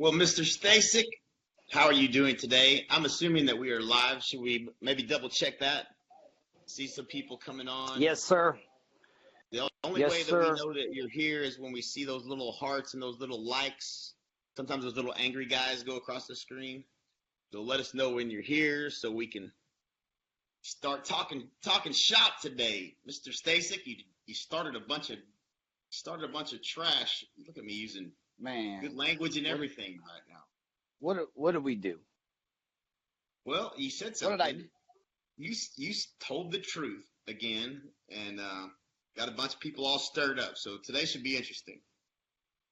Well, Mr. Stasik, how are you doing today? I'm assuming that we are live. Should we maybe double check that? See some people coming on. Yes, sir. The only Yes, way that we sir. know that you're here is when we see those little hearts and those little likes. Sometimes those little angry guys go across the screen. So let us know when you're here so we can start talking shop today. Mr. Stasik, you started a bunch of trash. Look at me using good language and everything right now. What did we do? Well, you said What something. did I do? You told the truth again, and got a bunch of people all stirred up. So today should be interesting.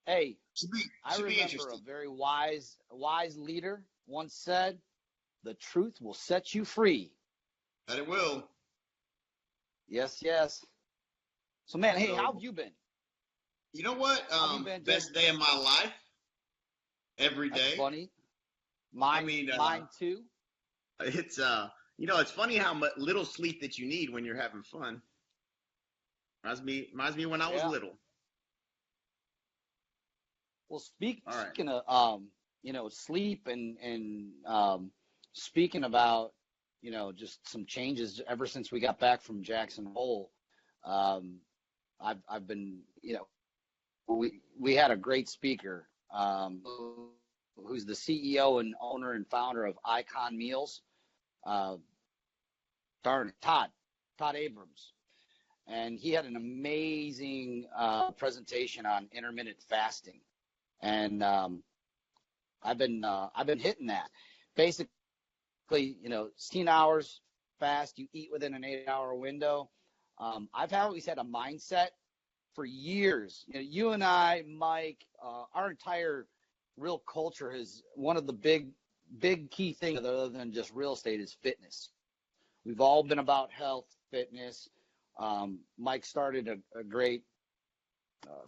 Hey, I Should be remember interesting. a very wise leader once said, "The truth will set you free." That it will. Yes, yes. So, man, hey, So, how have you been? you know what? How have you been, Best dude? day of my life. Every That's day. funny. I mean, Mine too. it's it's funny how much little sleep that you need when you're having fun. Reminds me when I was Yeah. little. Well, All right. speaking of sleep and speaking about just some changes ever since we got back from Jackson Hole. Um, I've been we had a great speaker who's the CEO and owner and founder of Icon Meals. Todd Abrams, and he had an amazing presentation on intermittent fasting, and I've been hitting that. Basically, 16 hours fast, you eat within an 8-hour window. I've always had a mindset for years. You and I, Mike, our entire real culture is one of the big key things other than just real estate is fitness. We've all been about health, fitness. Mike started a great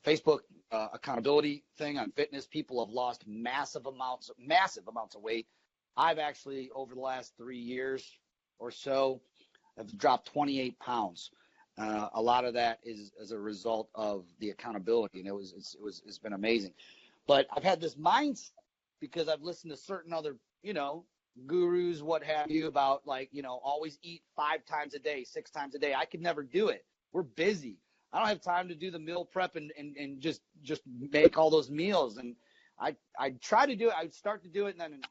Facebook accountability thing on fitness. People have lost massive amounts of weight. I've actually, over the last 3 years or so, have dropped 28 pounds. A lot of that is as a result of the accountability, and it's been amazing. But I've had this mindset because I've listened to certain other, gurus, what have you, about always eat 5 times a day, 6 times a day. I could never do it. We're busy. I don't have time to do the meal prep and just make all those meals. And I'd try to do it. I'd start to do it, and then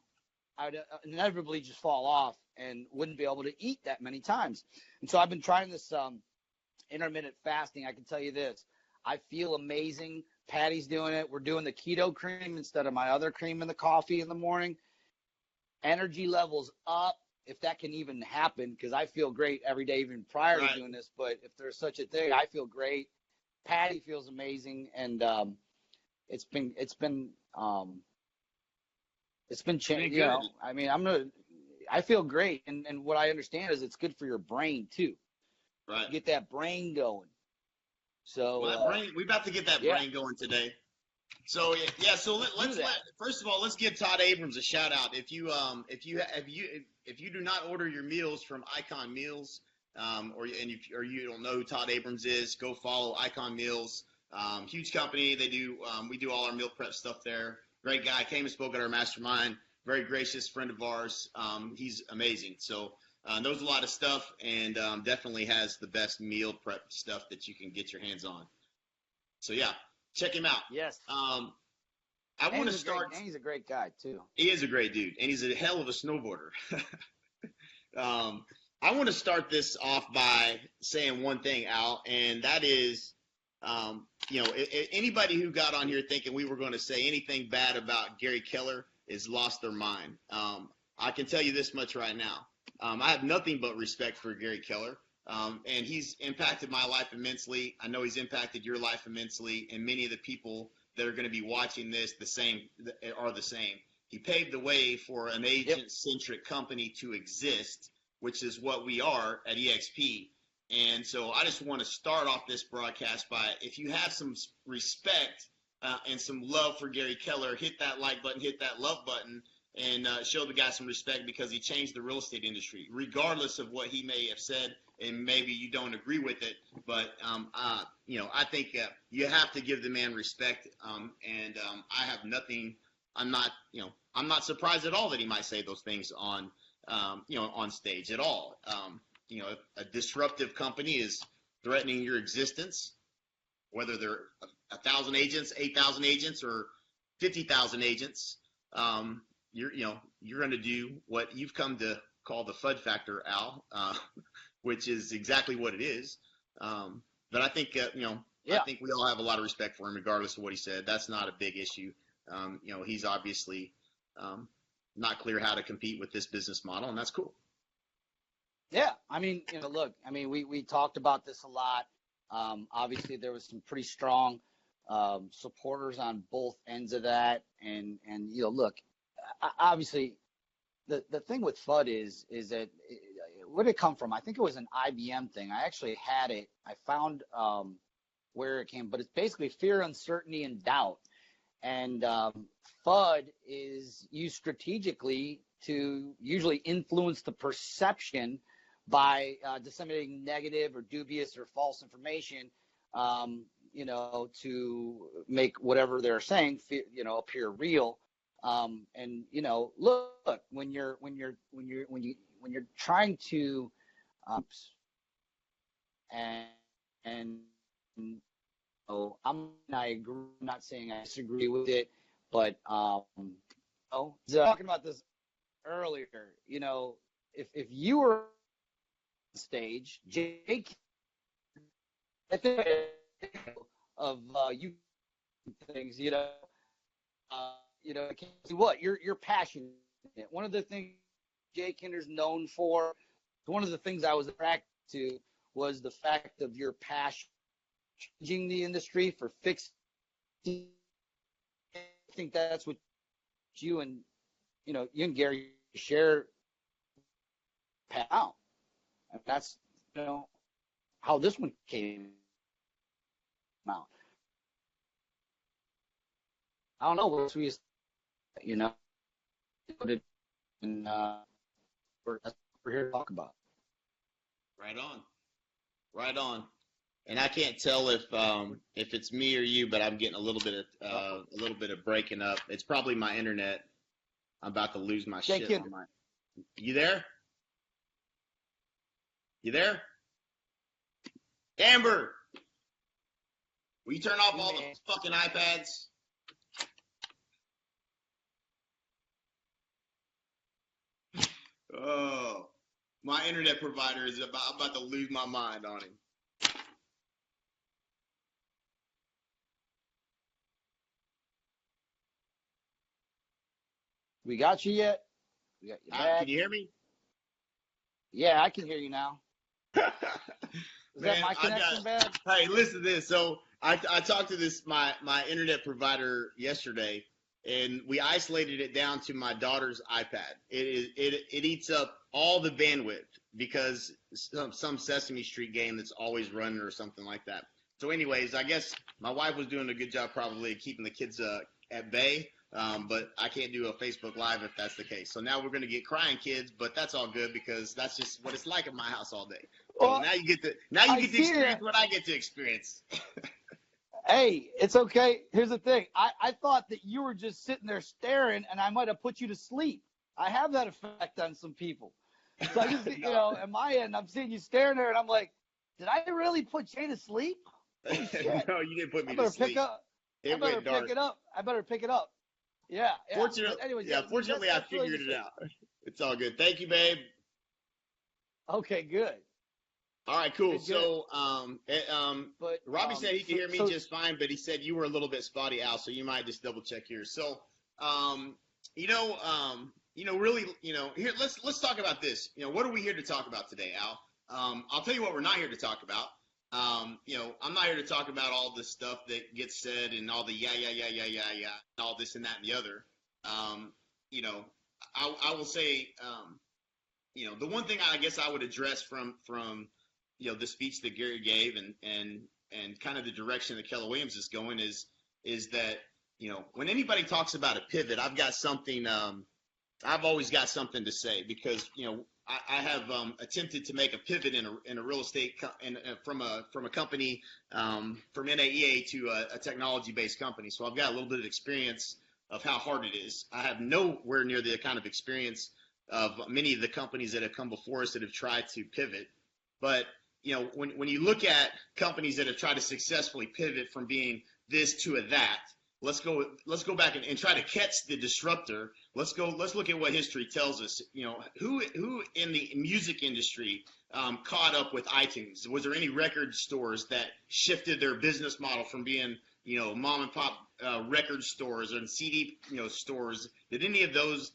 I'd inevitably just fall off and wouldn't be able to eat that many times. And so I've been trying this intermittent fasting. I can tell you this. I feel amazing. Patty's doing it. We're doing the keto cream instead of my other cream in the coffee in the morning. Energy levels up, if that can even happen, because I feel great every day, even prior to doing this. But if there's such a thing, I feel great. Patty feels amazing, and it's been changing. I mean, I feel great, and what I understand is it's good for your brain too. Right. Get that brain going. So we're about to get that brain going today. So so first of all, let's give Todd Abrams a shout out. If you do not order your meals from Icon Meals, or you don't know who Todd Abrams is, go follow Icon Meals. Huge company. They do we do all our meal prep stuff there. Great guy. Came and spoke at our mastermind. Very gracious friend of ours. He's amazing. So knows a lot of stuff, and definitely has the best meal prep stuff that you can get your hands on. So yeah, check him out. Yes. I want to start. And he's a great guy too. He is a great dude, and he's a hell of a snowboarder. I want to start this off by saying one thing, Al, and that is, anybody who got on here thinking we were going to say anything bad about Gary Keller has lost their mind. I can tell you this much right now. I have nothing but respect for Gary Keller, and he's impacted my life immensely. I know he's impacted your life immensely, and many of the people that are going to be watching this are the same. He paved the way for an agent-centric company to exist, which is what we are at eXp. And so I just want to start off this broadcast by, if you have some respect and some love for Gary Keller, hit that like button, hit that love button, and show the guy some respect, because he changed the real estate industry, regardless of what he may have said, and maybe you don't agree with it. But, I think you have to give the man respect, and I have nothing I'm not surprised at all that he might say those things on, on stage at all. If a disruptive company is threatening your existence, whether they're 1,000 agents, 8,000 agents, or 50,000 agents, you're going to do what you've come to call the FUD factor, Al, which is exactly what it is. But I think, I think we all have a lot of respect for him, regardless of what he said. That's not a big issue. He's obviously not clear how to compete with this business model, and that's cool. Yeah, I mean, look, I mean, we talked about this a lot. Obviously, there was some pretty strong supporters on both ends of that, and look, obviously, the thing with FUD is that where did it come from? I think it was an IBM thing. I actually had it. I found where it came, but it's basically fear, uncertainty, and doubt. And FUD is used strategically to usually influence the perception by disseminating negative or dubious or false information, to make whatever they're saying, appear real. And look, when you're trying to, I'm not saying I disagree with it, but talking about this earlier, if you were on stage, Jake, I think of you things, what you're passionate. One of the things Jake Kinder's known for, one of the things I was attracted to was the fact of your passion changing the industry for fixing. I think that's what you and Gary share out, and that's how this one came out. I don't know what we, and that's what we're here to talk about. Right on, right on. And I can't tell if it's me or you, but I'm getting a little bit of breaking up. It's probably my internet. I'm about to lose my shit. You there? You there? Amber, will you turn off all the fucking iPads? Oh, my internet provider is about to lose my mind on him. We got you yet? We got you back. Can you hear me? Yeah, I can hear you now. Is that my connection bad? Hey, listen to this. So I talked to my internet provider yesterday, and we isolated it down to my daughter's iPad. It eats up all the bandwidth because some Sesame Street game that's always running or something like that. So anyways, I guess my wife was doing a good job probably keeping the kids at bay. But I can't do a Facebook Live if that's the case. So now we're going to get crying kids, but that's all good because that's just what it's like in my house all day. So now you get to experience what I get to experience. Hey, it's okay. Here's the thing. I thought that you were just sitting there staring, and I might have put you to sleep. I have that effect on some people. So I just, at my end, I'm seeing you staring there, and I'm like, did I really put Jay to sleep? Holy shit. No, you didn't put me to sleep. I better pick it up. Yeah. Fortunately, I figured it out. It's all good. Thank you, babe. Okay, good. All right, cool. Good. So, Robbie said he could hear me just fine, but he said you were a little bit spotty, Al, so you might just double check here. So, really, here, let's talk about this. What are we here to talk about today, Al? I'll tell you what we're not here to talk about. I'm not here to talk about all the stuff that gets said and all the yeah, and all this and that and the other. I will say, the one thing I guess I would address from the speech that Gary gave and kind of the direction that Keller Williams is going is that, when anybody talks about a pivot, I've always got something to say because, I have attempted to make a pivot in a real estate from a company from NAEA to a technology-based company. So I've got a little bit of experience of how hard it is. I have nowhere near the kind of experience of many of the companies that have come before us that have tried to pivot. But when you look at companies that have tried to successfully pivot from being this to a that, let's go back and try to catch the disruptor. Let's look at what history tells us. Who in the music industry caught up with iTunes? Was there any record stores that shifted their business model from being mom and pop record stores and CD stores? Did any of those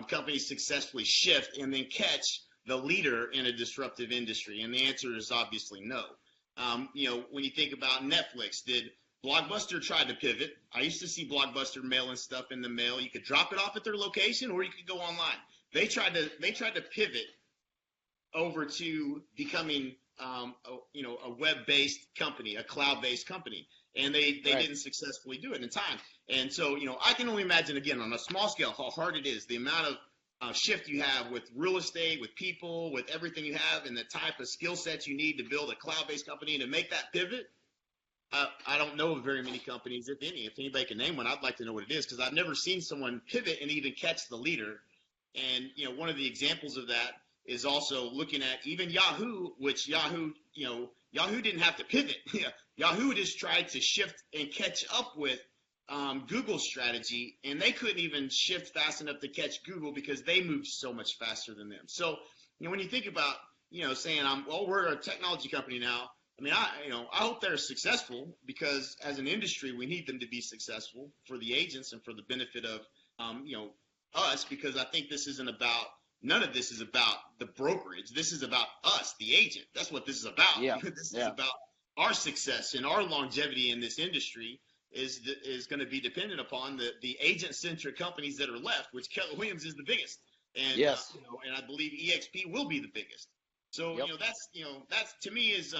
companies successfully shift and then catch the leader in a disruptive industry? And the answer is obviously no. When you think about Netflix, did Blockbuster try to pivot? I used to see Blockbuster mailing stuff in the mail. You could drop it off at their location, or you could go online. They tried to pivot over to becoming a web-based company, a cloud-based company, and they didn't successfully do it in time. And so I can only imagine, again, on a small scale, how hard it is, the amount of shift you have with real estate, with people, with everything you have, and the type of skill sets you need to build a cloud-based company and to make that pivot. I don't know of very many companies, if any. If anybody can name one, I'd like to know what it is, because I've never seen someone pivot and even catch the leader. And one of the examples of that is also looking at even Yahoo, which Yahoo didn't have to pivot. Yahoo just tried to shift and catch up with Google's strategy, and they couldn't even shift fast enough to catch Google because they moved so much faster than them. So when you think about saying we're a technology company now. I mean, I hope they're successful, because as an industry, we need them to be successful for the agents and for the benefit of, us, because I think none of this is about the brokerage. This is about us, the agent. That's what this is about. Yeah. This is about our success, and our longevity in this industry is going to be dependent upon the agent-centric companies that are left, which Keller Williams is the biggest. And, yes. And I believe eXp will be the biggest. So, yep. That's to me is,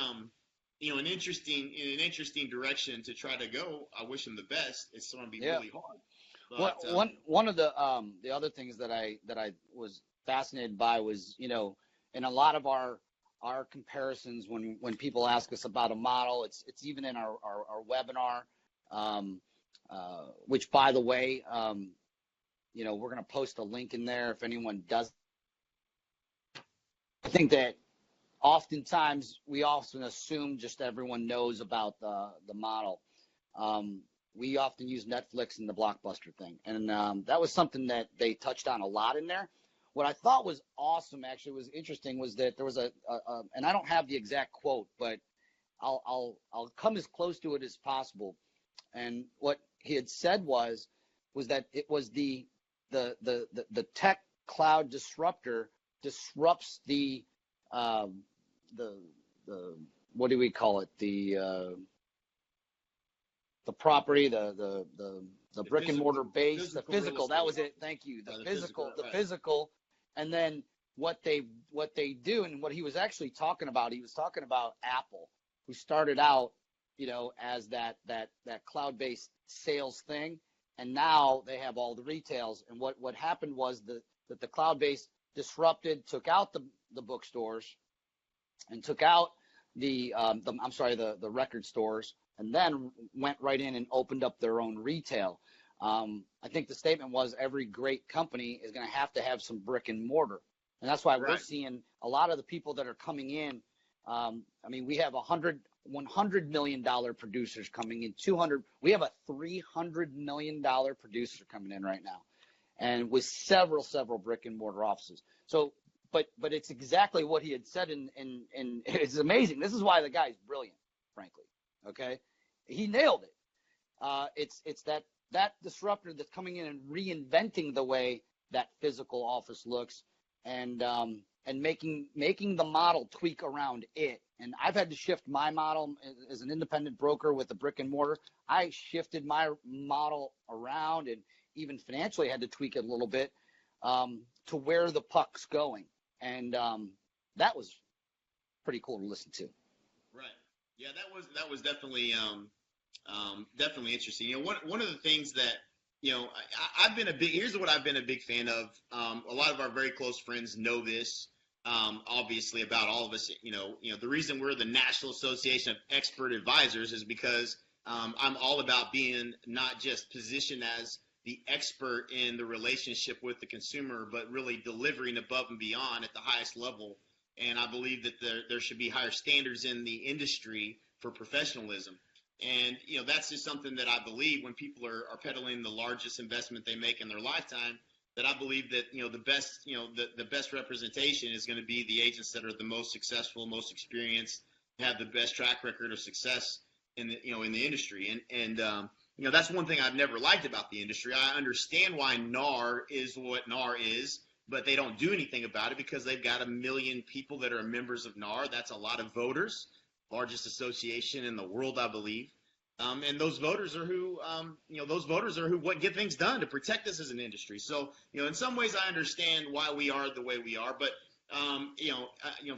an interesting direction to try to go. I wish them the best. It's going to be really hard. But, one of the other things that I was fascinated by was, in a lot of our comparisons, when people ask us about a model, it's even in our webinar, which, by the way, we're going to post a link in there if anyone does. I think that oftentimes we often assume just everyone knows about the model. We often use Netflix and the Blockbuster thing, and that was something that they touched on a lot in there. What I thought was awesome, actually, was interesting, was that there was and I don't have the exact quote, but I'll come as close to it as possible. And what he had said was that it was the tech cloud disruptor disrupts the what do we call it? The property, the brick and mortar base, the physical. That was it. Thank you. The physical, and then what they do, and what he was actually talking about. He was talking about Apple, who started out, as that cloud-based sales thing, and now they have all the retails. And what happened was that the cloud-based disrupted, took out the bookstores, and took out the record stores, and then went right in and opened up their own retail. I think the statement was every great company is going to have some brick and mortar. And that's why we're seeing a lot of the people that are coming in. We have $100 million producers coming in, 200. We have a $300 million producer coming in right now, and with several brick and mortar offices. So, but it's exactly what he had said, and it's amazing. This is why the guy's brilliant, frankly. Okay, he nailed it. It's that disruptor that's coming in and reinventing the way that physical office looks, and making the model tweak around it. And I've had to shift my model as an independent broker with the brick and mortar. I shifted my model around, and even financially had to tweak it a little bit to where the puck's going. And that was pretty cool to listen to. Right. Yeah, that was definitely definitely interesting. One of the things that I've been here's what I've been a big fan of. A lot of our very close friends know this. Obviously, about all of us, the reason we're the National Association of Expert Advisors is because I'm all about being not just positioned as the expert in the relationship with the consumer, but really delivering above and beyond at the highest level. And I believe that there should be higher standards in the industry for professionalism. And, that's just something that I believe when people are peddling the largest investment they make in their lifetime, that I believe that, the best representation is going to be the agents that are the most successful, most experienced, have the best track record of success in the industry. And that's one thing I've never liked about the industry. I understand why NAR is what NAR is, but they don't do anything about it because they've got 1 million people that are members of NAR. That's a lot of voters, largest association in the world, I believe. And those voters are who what get things done to protect us as an industry. So, in some ways I understand why we are the way we are, but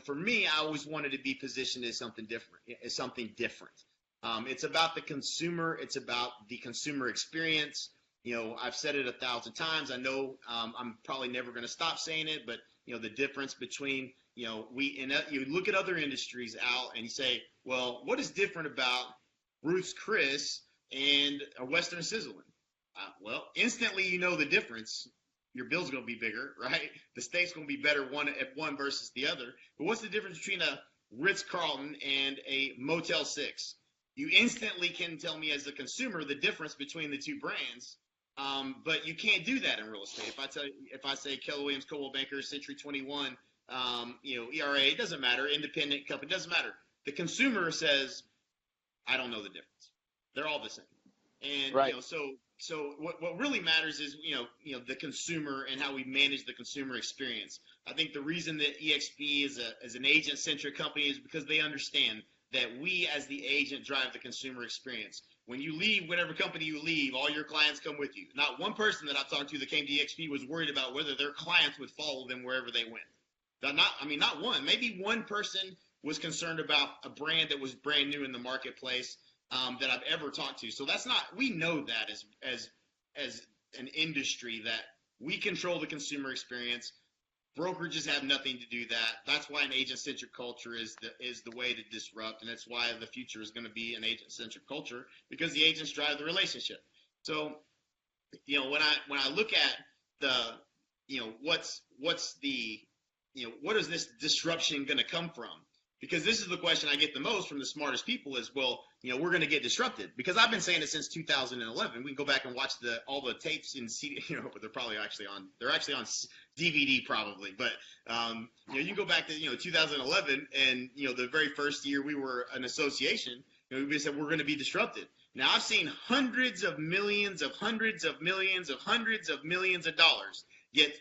for me, I always wanted to be positioned as something different. It's about the consumer. It's about the consumer experience. I've said it 1,000 times. I know I'm probably never going to stop saying it, but the difference between you look at other industries, Al, and you say, well, what is different about Ruth's Chris and a Western Sizzling? Well, instantly the difference. Your bill's going to be bigger, right? The steak's going to be better one versus the other. But what's the difference between a Ritz-Carlton and a Motel 6? You instantly can tell me as a consumer the difference between the two brands, but you can't do that in real estate. If I say Keller Williams, Coldwell Banker, Century 21, ERA, it doesn't matter. Independent company, doesn't matter. The consumer says, I don't know the difference. They're all the same. And right. So what really matters is the consumer and how we manage the consumer experience. I think the reason that eXp is an agent-centric company is because they understand that we as the agent drive the consumer experience. When you leave whatever company you leave, all your clients come with you. Not one person that I talked to that came to eXp was worried about whether their clients would follow them wherever they went. Not one. Maybe one person was concerned about a brand that was brand new in the marketplace that I've ever talked to. So we know that as an industry that we control the consumer experience. Brokerages have nothing to do that. That's why an agent-centric culture is the way to disrupt, and that's why the future is going to be an agent-centric culture, because the agents drive the relationship. So, when I look at what is this disruption going to come from? Because this is the question I get the most from the smartest people is, well, we're going to get disrupted. Because I've been saying it since 2011. We can go back and watch all the tapes in CD, but they're actually on DVD probably. But, you go back to, 2011 and, the very first year we were an association, we said we're going to be disrupted. Now I've seen hundreds of millions of dollars get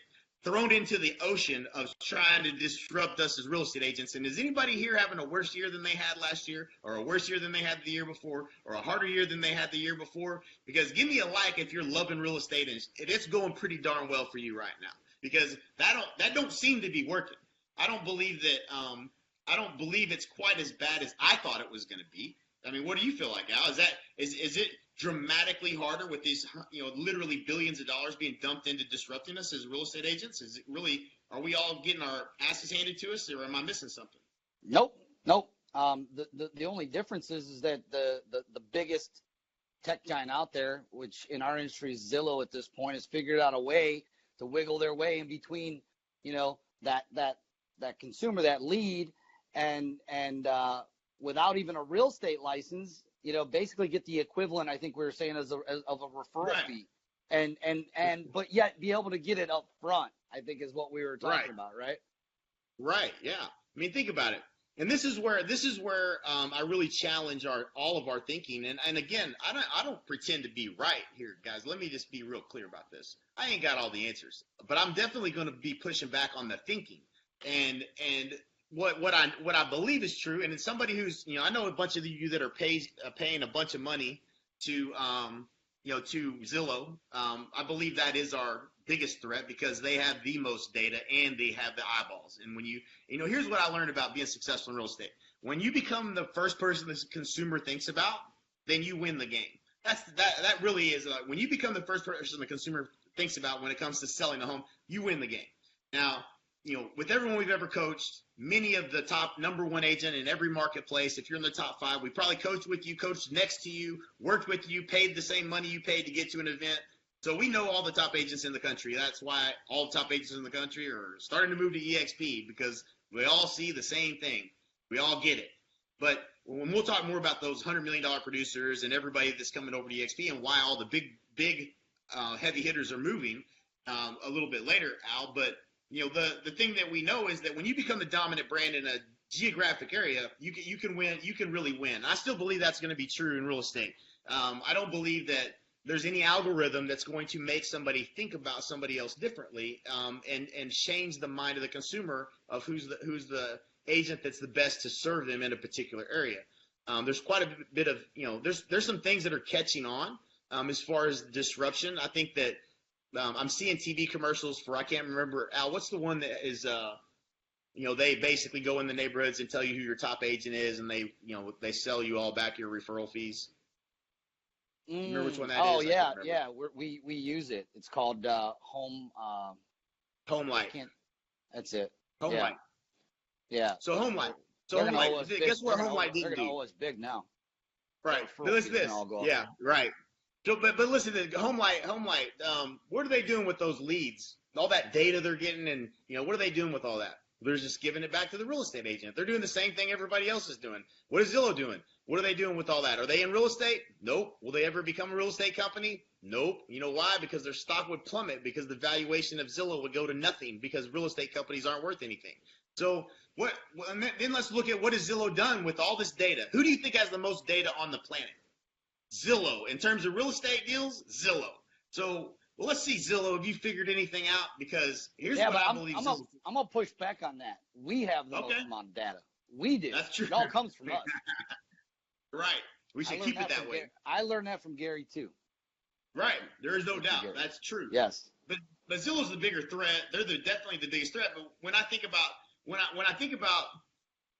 thrown into the ocean of trying to disrupt us as real estate agents. And is anybody here having a worse year than they had last year, or a worse year than they had the year before, or a harder year than they had the year before? Because give me a like if you're loving real estate and it's going pretty darn well for you right now. Because that don't seem to be working. I don't believe it's quite as bad as I thought it was going to be. I mean, what do you feel like, Al? Is it dramatically harder with these, literally billions of dollars being dumped into disrupting us as real estate agents? Is it really, are we all getting our asses handed to us, or am I missing something? Nope. The only difference is that the biggest tech giant out there, which in our industry is Zillow at this point, has figured out a way to wiggle their way in between, that consumer, that lead, and without even a real estate license, basically get the equivalent, I think we were saying, of a referral right. fee, but yet be able to get it up front, I think is what we were talking about, right? Right. Yeah. I mean, think about it. And this is where I really challenge all of our thinking. And again, I don't pretend to be right here, guys. Let me just be real clear about this. I ain't got all the answers, but I'm definitely going to be pushing back on the thinking. And what I believe is true, and it's somebody who's, I know a bunch of you that are paying a bunch of money to Zillow. I believe that is our biggest threat because they have the most data and they have the eyeballs. And when here's what I learned about being successful in real estate. When you become the first person the consumer thinks about, then you win the game. That really is when you become the first person the consumer thinks about when it comes to selling a home, you win the game. Now, with everyone we've ever coached, many of the top number one agent in every marketplace, if you're in the top 5, we probably coached with you, coached next to you, worked with you, paid the same money you paid to get to an event. So we know all the top agents in the country. That's why all the top agents in the country are starting to move to eXp, because we all see the same thing. We all get it. But when we'll talk more about those $100 million producers and everybody that's coming over to eXp and why all the big heavy hitters are moving a little bit later, Al. But the thing that we know is that when you become the dominant brand in a geographic area, you can win. You can really win. I still believe that's going to be true in real estate. I don't believe that there's any algorithm that's going to make somebody think about somebody else differently, and change the mind of the consumer of who's the agent that's the best to serve them in a particular area. There's quite a bit of, there's some things that are catching on as far as disruption. I think that I'm seeing TV commercials for, I can't remember, Al, what's the one that is, they basically go in the neighborhoods and tell you who your top agent is, and they sell you all back your referral fees. Remember which one that is? Oh, yeah. We use it. It's called Home Light. That's it. Home yeah. Light. Yeah. So Home Light. So Home Light. Guess what Home Light didn't do? They're going to owe us big now. Right. But listen to this. Yeah, right. So, but listen to Home Light. What are they doing with those leads? All that data they're getting, and what are they doing with all that? They're just giving it back to the real estate agent. They're doing the same thing everybody else is doing. What is Zillow doing? What are they doing with all that? Are they in real estate? Nope. Will they ever become a real estate company? Nope. You know why? Because their stock would plummet, because the valuation of Zillow would go to nothing, because real estate companies aren't worth anything. So then let's look at what has Zillow done with all this data. Who do you think has the most data on the planet? Zillow. In terms of real estate deals, Zillow. So let's see, Zillow, have you figured anything out? Because here's what I believe. I'm going to push back on that. We have the most amount of data. We do. That's true. It all comes from us. Right. We should keep it that way. I learned that from Gary, too. Right. There is no doubt. That's true. Yes. But Zillow's the bigger threat. They're definitely the biggest threat. But when I think about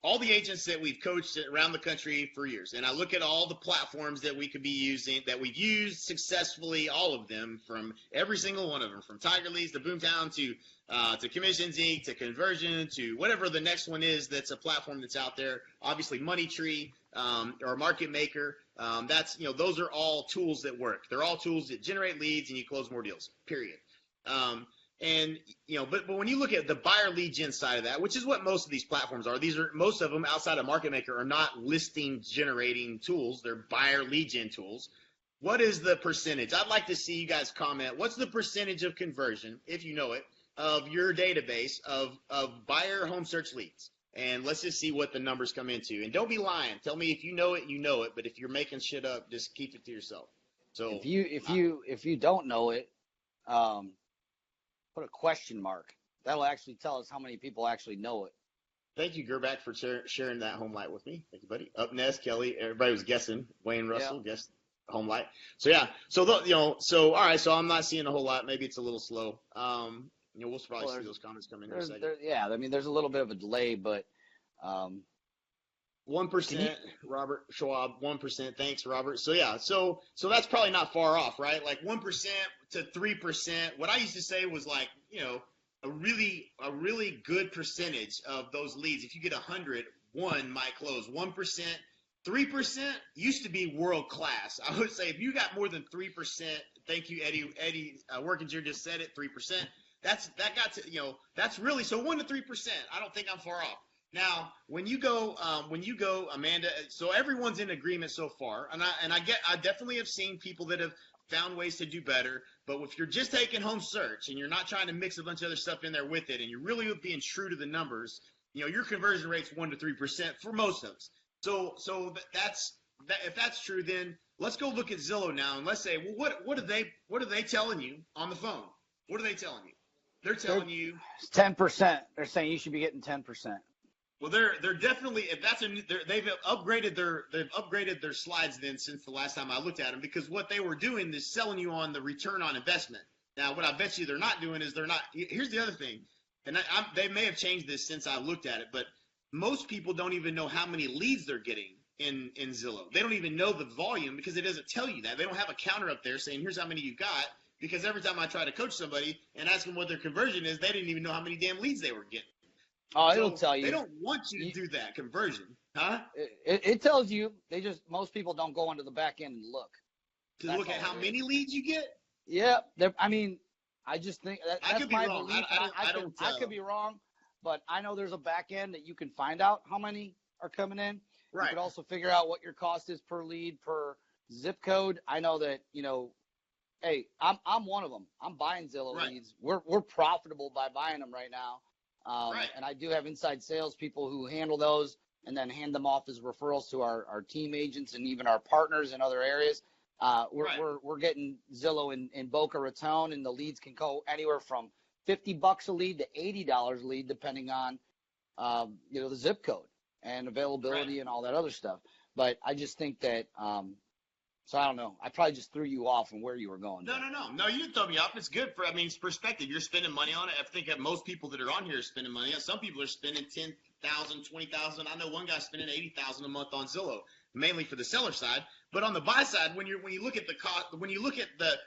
all the agents that we've coached around the country for years, and I look at all the platforms that we could be using, that we've used successfully, all of them, from every single one of them, from Tiger Leads to Boomtown to Commissions Inc. to Conversion to whatever the next one is that's a platform that's out there. Obviously, Money Tree or Market Maker. Those are all tools that work. They're all tools that generate leads and you close more deals. Period. But when you look at the buyer lead gen side of that, which is what most of these platforms are, most of them outside of Market Maker are not listing generating tools. They're buyer lead gen tools. What is the percentage? I'd like to see you guys comment. What's the percentage of conversion, if you know it, of your database of buyer home search leads? And let's just see what the numbers come into. And don't be lying. Tell me if you know it, you know it. But if you're making shit up, just keep it to yourself. So if you don't know it, put a question mark. That'll actually tell us how many people actually know it. Thank you, Gerback, for sharing that Home Light with me. Thank you, buddy. Up next, Kelly. Everybody was guessing. Wayne Russell guessed Home Light. So yeah. So all right. So I'm not seeing a whole lot. Maybe it's a little slow. We'll probably see those comments come in a second. There's a little bit of a delay, but 1%, Robert Schwab, 1%. Thanks, Robert. So yeah, so that's probably not far off, right? Like 1% to 3%. What I used to say was like, a really good percentage of those leads. If you get 100, one might close. 1%, 3% used to be world class. I would say if you got more than 3%, thank you, Eddie Workinger just said it, 3%. That's really, so 1 to 3%. I don't think I'm far off. Now, when you go, Amanda, so everyone's in agreement so far, and I definitely have seen people that have found ways to do better. But if you're just taking home search and you're not trying to mix a bunch of other stuff in there with it, and you're really being true to the numbers, your conversion rate's 1 to 3% for most of us. So if that's true, then let's go look at Zillow now, and let's say, well, what are they telling you on the phone? What are they telling you? They're telling you 10%. They're saying you should be getting 10%. Well, they're definitely, if that's they've upgraded their slides then since the last time I looked at them, because what they were doing is selling you on the return on investment. Now, what I bet you they're not doing is here's the other thing, and they may have changed this since I looked at it, but most people don't even know how many leads they're getting in Zillow. They don't even know the volume because it doesn't tell you that. They don't have a counter up there saying here's how many you got, because every time I try to coach somebody and ask them what their conversion is, they didn't even know how many damn leads they were getting. Oh, it'll tell you. They don't want you to do that conversion, huh? It tells you. Most people don't go onto the back end and look. To look at how many leads you get? Yeah, I mean, I just think I that's could be my wrong. belief. I could be wrong, but I know there's a back end that you can find out how many are coming in. You Right. could also figure out what your cost is per lead, per zip code. I know that, hey, I'm one of them. I'm buying Zillow Right. leads. We're profitable by buying them right now. Right. And I do have inside sales people who handle those and then hand them off as referrals to our team agents and even our partners in other areas. Right. We're getting Zillow in Boca Raton, and the leads can go anywhere from $50 a lead to $80 a lead, depending on the zip code and availability Right. and all that other stuff. But I just think that so I don't know. I probably just threw you off on where you were going. No, you didn't throw me off. It's good it's perspective. You're spending money on it. I think that most people that are on here are spending money. Some people are spending $10,000, $20,000. I know one guy spending $80,000 a month on Zillow, mainly for the seller side. But on the buy side, when you look at the cost,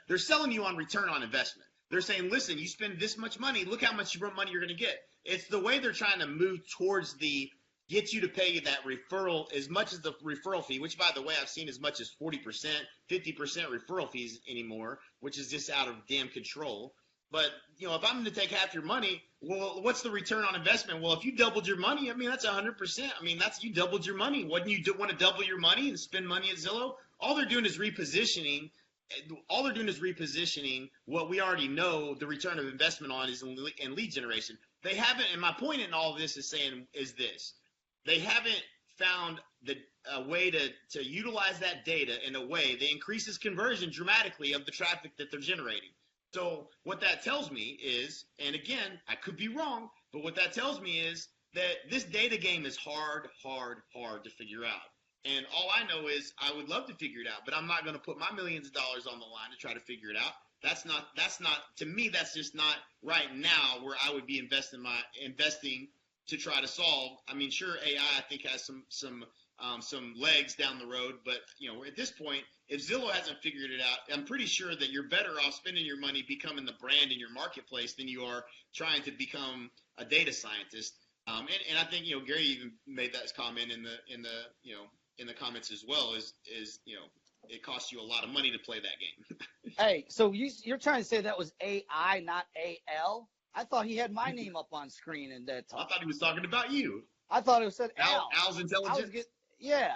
they're selling you on return on investment. They're saying, listen, you spend this much money, look how much money you're going to get. It's the way they're trying to move towards get you to pay that referral as much as the referral fee, which, by the way, I've seen as much as 40%, 50% referral fees anymore, which is just out of damn control. But, if I'm going to take half your money, well, what's the return on investment? Well, if you doubled your money, that's 100%. You doubled your money. Wouldn't you want to double your money and spend money at Zillow? All they're doing is repositioning. What we already know the return of investment on is in lead generation. They haven't, and my point in all of this is this. They haven't found a way to utilize that data in a way that increases conversion dramatically of the traffic that they're generating. So what that tells me is, and again, I could be wrong, but what that tells me is that this data game is hard to figure out. And all I know is I would love to figure it out, but I'm not going to put my millions of dollars on the line to try to figure it out. That's not to me, that's just not right now where I would be investing to try to solve. Sure, AI I think has some legs down the road, but at this point, if Zillow hasn't figured it out, I'm pretty sure that you're better off spending your money becoming the brand in your marketplace than you are trying to become a data scientist. And I think Gary even made that comment in the comments as well. Is it costs you a lot of money to play that game. Hey, so you're trying to say that was AI, not AL? I thought he had my name up on screen in that talk. I thought he was talking about you. I thought it said Al. Al's intelligence. Yeah.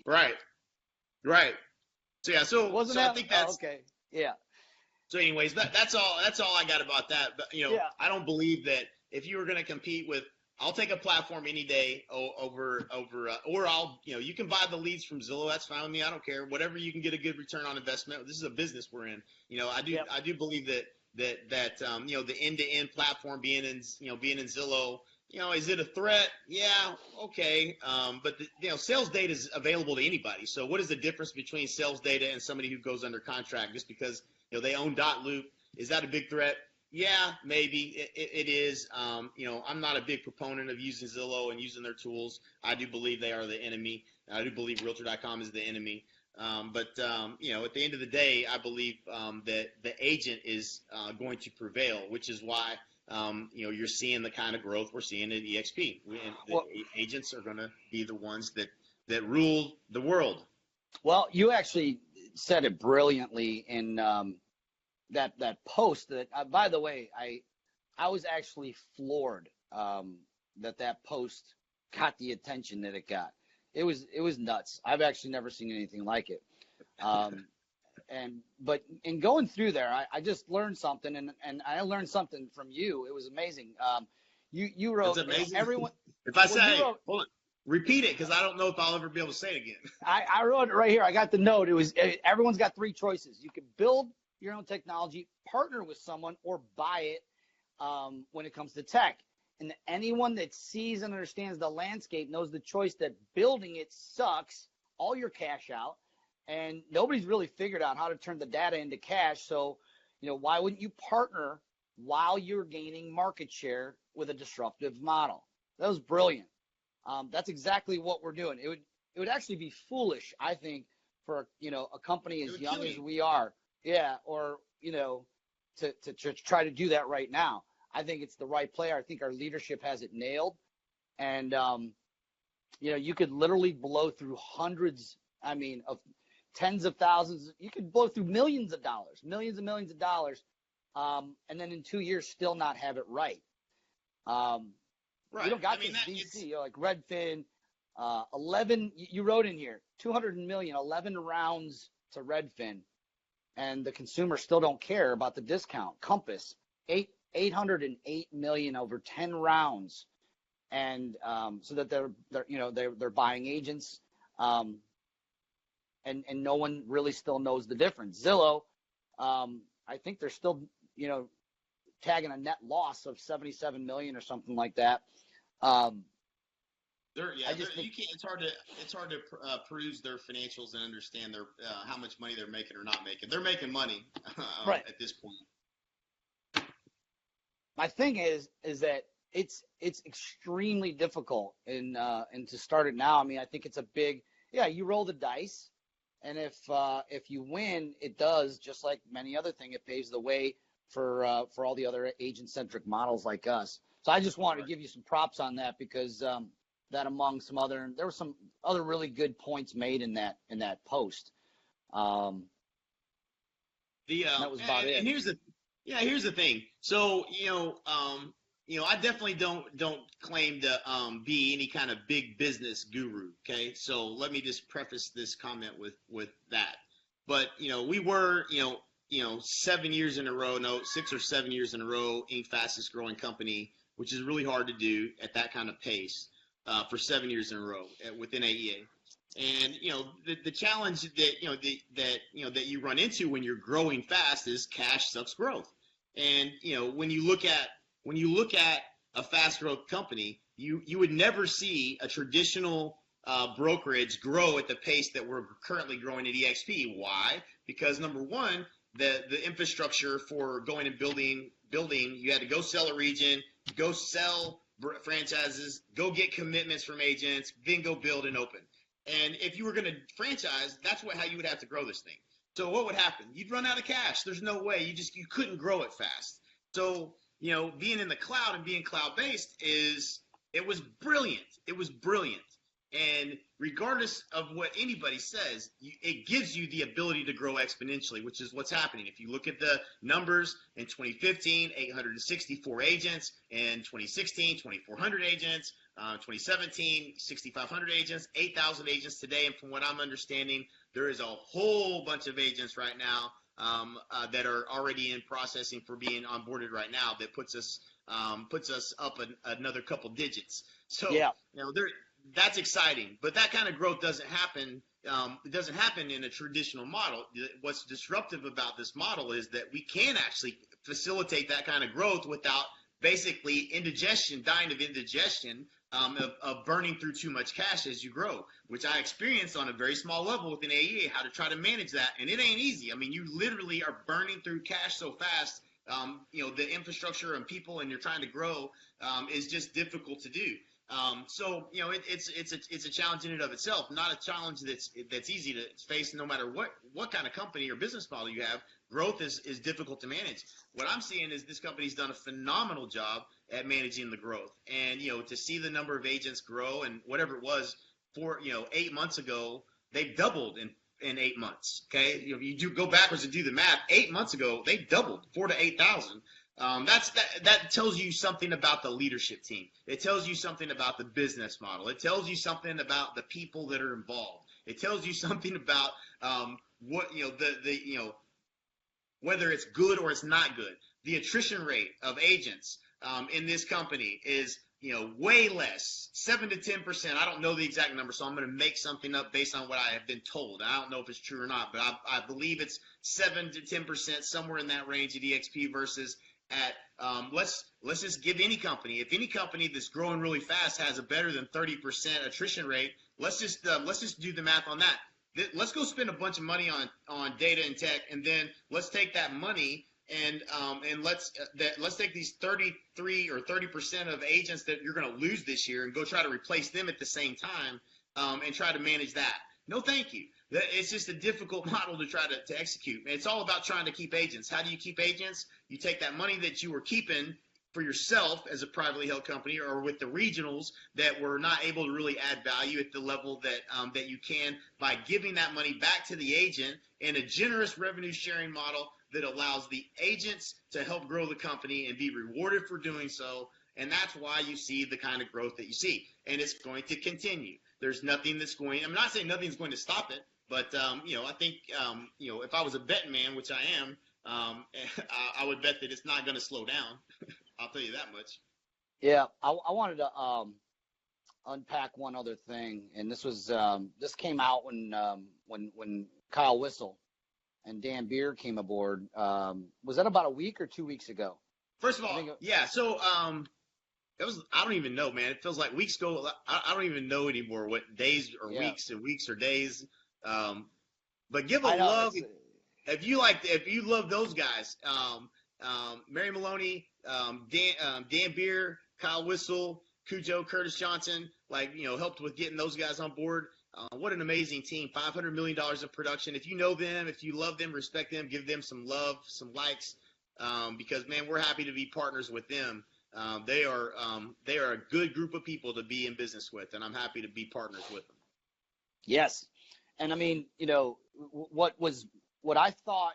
Right. So yeah. So I think that's okay. Yeah. So anyways, that's all I got about that. But I don't believe that if you were going to compete with, I'll take a platform any day over, or you can buy the leads from Zillow. That's fine with me. I don't care. Whatever you can get a good return on investment. This is a business we're in. I do believe that the end-to-end platform being in Zillow, is it a threat? Yeah, okay. But sales data is available to anybody. So what is the difference between sales data and somebody who goes under contract just because they own dot loop? Is that a big threat? Yeah, maybe it is. I'm not a big proponent of using Zillow and using their tools. I do believe they are the enemy. I do believe Realtor.com is the enemy. But at the end of the day, I believe that the agent is going to prevail, which is why you're seeing the kind of growth we're seeing at eXp. Agents are going to be the ones that rule the world. Well, you actually said it brilliantly in that post. That by the way, I was actually floored that post got the attention that it got. It was nuts. I've actually never seen anything like it. But in going through there, I just learned something, and I learned something from you. It was amazing. You wrote, That's amazing. Everyone. If I say, hold on, repeat it, because I don't know if I'll ever be able to say it again. I wrote it right here. I got the note. Everyone's got three choices. You can build your own technology, partner with someone, or buy it when it comes to tech. And anyone that sees and understands the landscape knows the choice that building it sucks, all your cash out, and nobody's really figured out how to turn the data into cash. So, why wouldn't you partner while you're gaining market share with a disruptive model? That was brilliant. That's exactly what we're doing. It would actually be foolish, I think, for a company as young as we are, or to try to do that right now. I think it's the right play. I think our leadership has it nailed. And, you could literally blow through hundreds, of tens of thousands. You could blow through millions of dollars, millions and millions of dollars, and then in 2 years still not have it right. Right. We don't got I mean, this VC, like Redfin, 11, you wrote in here, 200 million, 11 rounds to Redfin, and the consumers still don't care about the discount. Compass, 808 million over 10 rounds. And so that they're buying agents, and no one really still knows the difference. Zillow, I think they're still tagging a net loss of 77 million or something like that. You can't. It's hard to peruse their financials and understand their how much money they're making or not making. They're making money right at this point. My thing is that it's extremely difficult and to start it now. I mean, I think it's a big, you roll the dice, and if you win, it does, just like many other things, it paves the way for all the other agent-centric models like us. So I just wanted to give you some props on that, because that among there were some other really good points made in that post. That was about it. And here's the thing. So I definitely don't claim to be any kind of big business guru. Okay, so let me just preface this comment with that. But we were 7 years in a row, 6 or 7 years in a row, Inc. fastest growing company, which is really hard to do at that kind of pace for 7 years in a row within AEA. And the challenge that you run into when you're growing fast is cash sucks growth. And when you look at a fast growth company, you would never see a traditional brokerage grow at the pace that we're currently growing at eXp. Why? Because number one, the infrastructure for going and building, you had to go sell a region, go sell franchises, go get commitments from agents, then go build and open. And if you were going to franchise, that's how you would have to grow this thing. So what would happen? You'd run out of cash. There's no way. You couldn't grow it fast. So, being in the cloud and being cloud-based it was brilliant. It was brilliant. And regardless of what anybody says, it gives you the ability to grow exponentially, which is what's happening. If you look at the numbers in 2015, 864 agents. In 2016, 2,400 agents. 2017, 6,500 agents, 8,000 agents today. And from what I'm understanding, there is a whole bunch of agents right now that are already in processing for being onboarded right now. That puts us up another couple digits. So that's exciting, but that kind of growth doesn't happen. It doesn't happen in a traditional model. What's disruptive about this model is that we can actually facilitate that kind of growth without basically dying of indigestion, of burning through too much cash as you grow, which I experienced on a very small level within AEA, how to try to manage that. And it ain't easy. I mean, you literally are burning through cash so fast. The infrastructure and people, and you're trying to grow, is just difficult to do. So it's a challenge in and of itself, not a challenge that's easy to face no matter what kind of company or business model you have. Growth is difficult to manage. What I'm seeing is this company's done a phenomenal job at managing the growth, and to see the number of agents grow, and whatever it was 8 months ago, they've doubled in 8 months. Okay, you do go backwards and do the math. 8 months ago, they doubled 4,000 to 8,000. That tells you something about the leadership team. It tells you something about the business model. It tells you something about the people that are involved. It tells you something about whether it's good or it's not good. The attrition rate of agents in this company is way less, 7 to 10%. I don't know the exact number, so I'm going to make something up based on what I have been told. I don't know if it's true or not, but I believe it's 7 to 10%, somewhere in that range at eXp versus at let's just give any company. If any company that's growing really fast has a better than 30% attrition rate, let's just do the math on that. Let's go spend a bunch of money on data and tech, and then let's take that money and let's take these 33 or 30% of agents that you're going to lose this year and go try to replace them at the same time, and try to manage that. No, thank you. It's just a difficult model to try to execute. It's all about trying to keep agents. How do you keep agents? You take that money that you were keeping for yourself as a privately held company, or with the regionals that were not able to really add value at the level that you can, by giving that money back to the agent in a generous revenue sharing model that allows the agents to help grow the company and be rewarded for doing so. And that's why you see the kind of growth that you see. And it's going to continue. There's nothing that's going, I'm not saying nothing's going to stop it, but, I think, if I was a betting man, which I am, I would bet that it's not going to slow down. I'll tell you that much. Yeah, I wanted to unpack one other thing, and this came out when Kyle Whissel and Dan Beer came aboard. Was that about a week or 2 weeks ago? First of all, yeah. So I don't even know, man. It feels like weeks ago. I don't even know anymore what days or weeks and weeks or days. But give a love if you love those guys. Mary Maloney, Dan Beer, Kyle Whissel, Cujo, Curtis Johnson, helped with getting those guys on board. What an amazing team. $500 million of production. If you know them, if you love them, respect them, give them some love, some likes, because, man, we're happy to be partners with them. They are a good group of people to be in business with, and I'm happy to be partners with them. Yes. And I mean, what I thought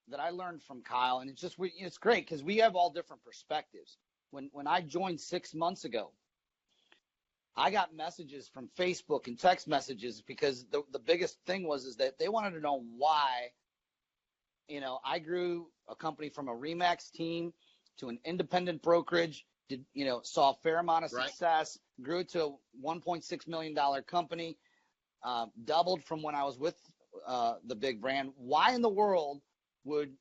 that I learned from Kyle, and it's great because we have all different perspectives. When I joined 6 months ago, I got messages from Facebook and text messages because the biggest thing is that they wanted to know why, I grew a company from a RE/MAX team to an independent brokerage, saw a fair amount of success, grew it to a $1.6 million company, doubled from when I was with the big brand. Why in the world would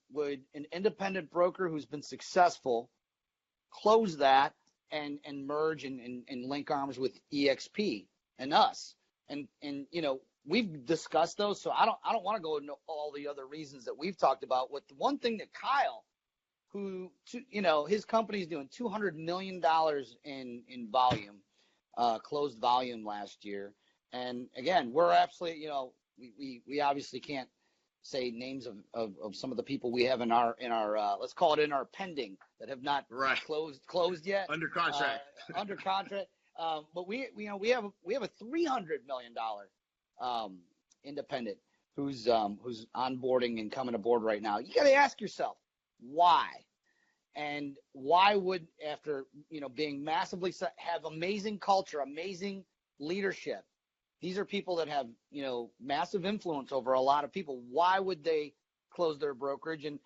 an independent broker who's been successful close that and merge and link arms with eXp and us? And we've discussed those, so I don't want to go into all the other reasons that we've talked about. With the one thing that Kyle, who his company's doing $200 million in volume, closed volume last year, and again, we're absolutely we obviously can't say names of some of the people we have in our let's call it in our pending that have not closed yet, under contract. But we have a $300 million independent who's onboarding and coming aboard right now. You got to ask yourself why, and why would, after being massively have amazing culture, amazing leadership. These are people that have, massive influence over a lot of people. Why would they close their brokerage? And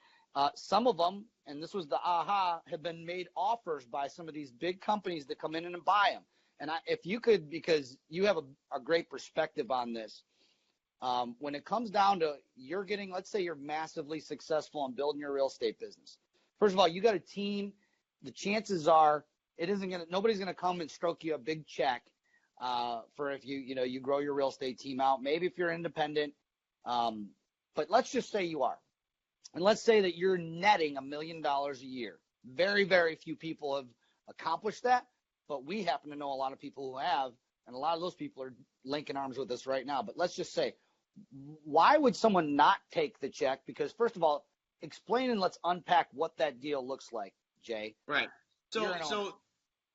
some of them, and this was the aha, have been made offers by some of these big companies that come in and buy them. And if you could, because you have a great perspective on this, when it comes down to let's say you're massively successful in building your real estate business. First of all, you got a team. The chances are nobody's going to come and stroke you a big check for if you grow your real estate team out, maybe if you're independent. But let's just say you are. And let's say that you're netting $1 million a year. Very, very few people have accomplished that, but we happen to know a lot of people who have, and a lot of those people are linking arms with us right now. But let's just say, why would someone not take the check? Because first of all, explain and let's unpack what that deal looks like, Jay. Right. So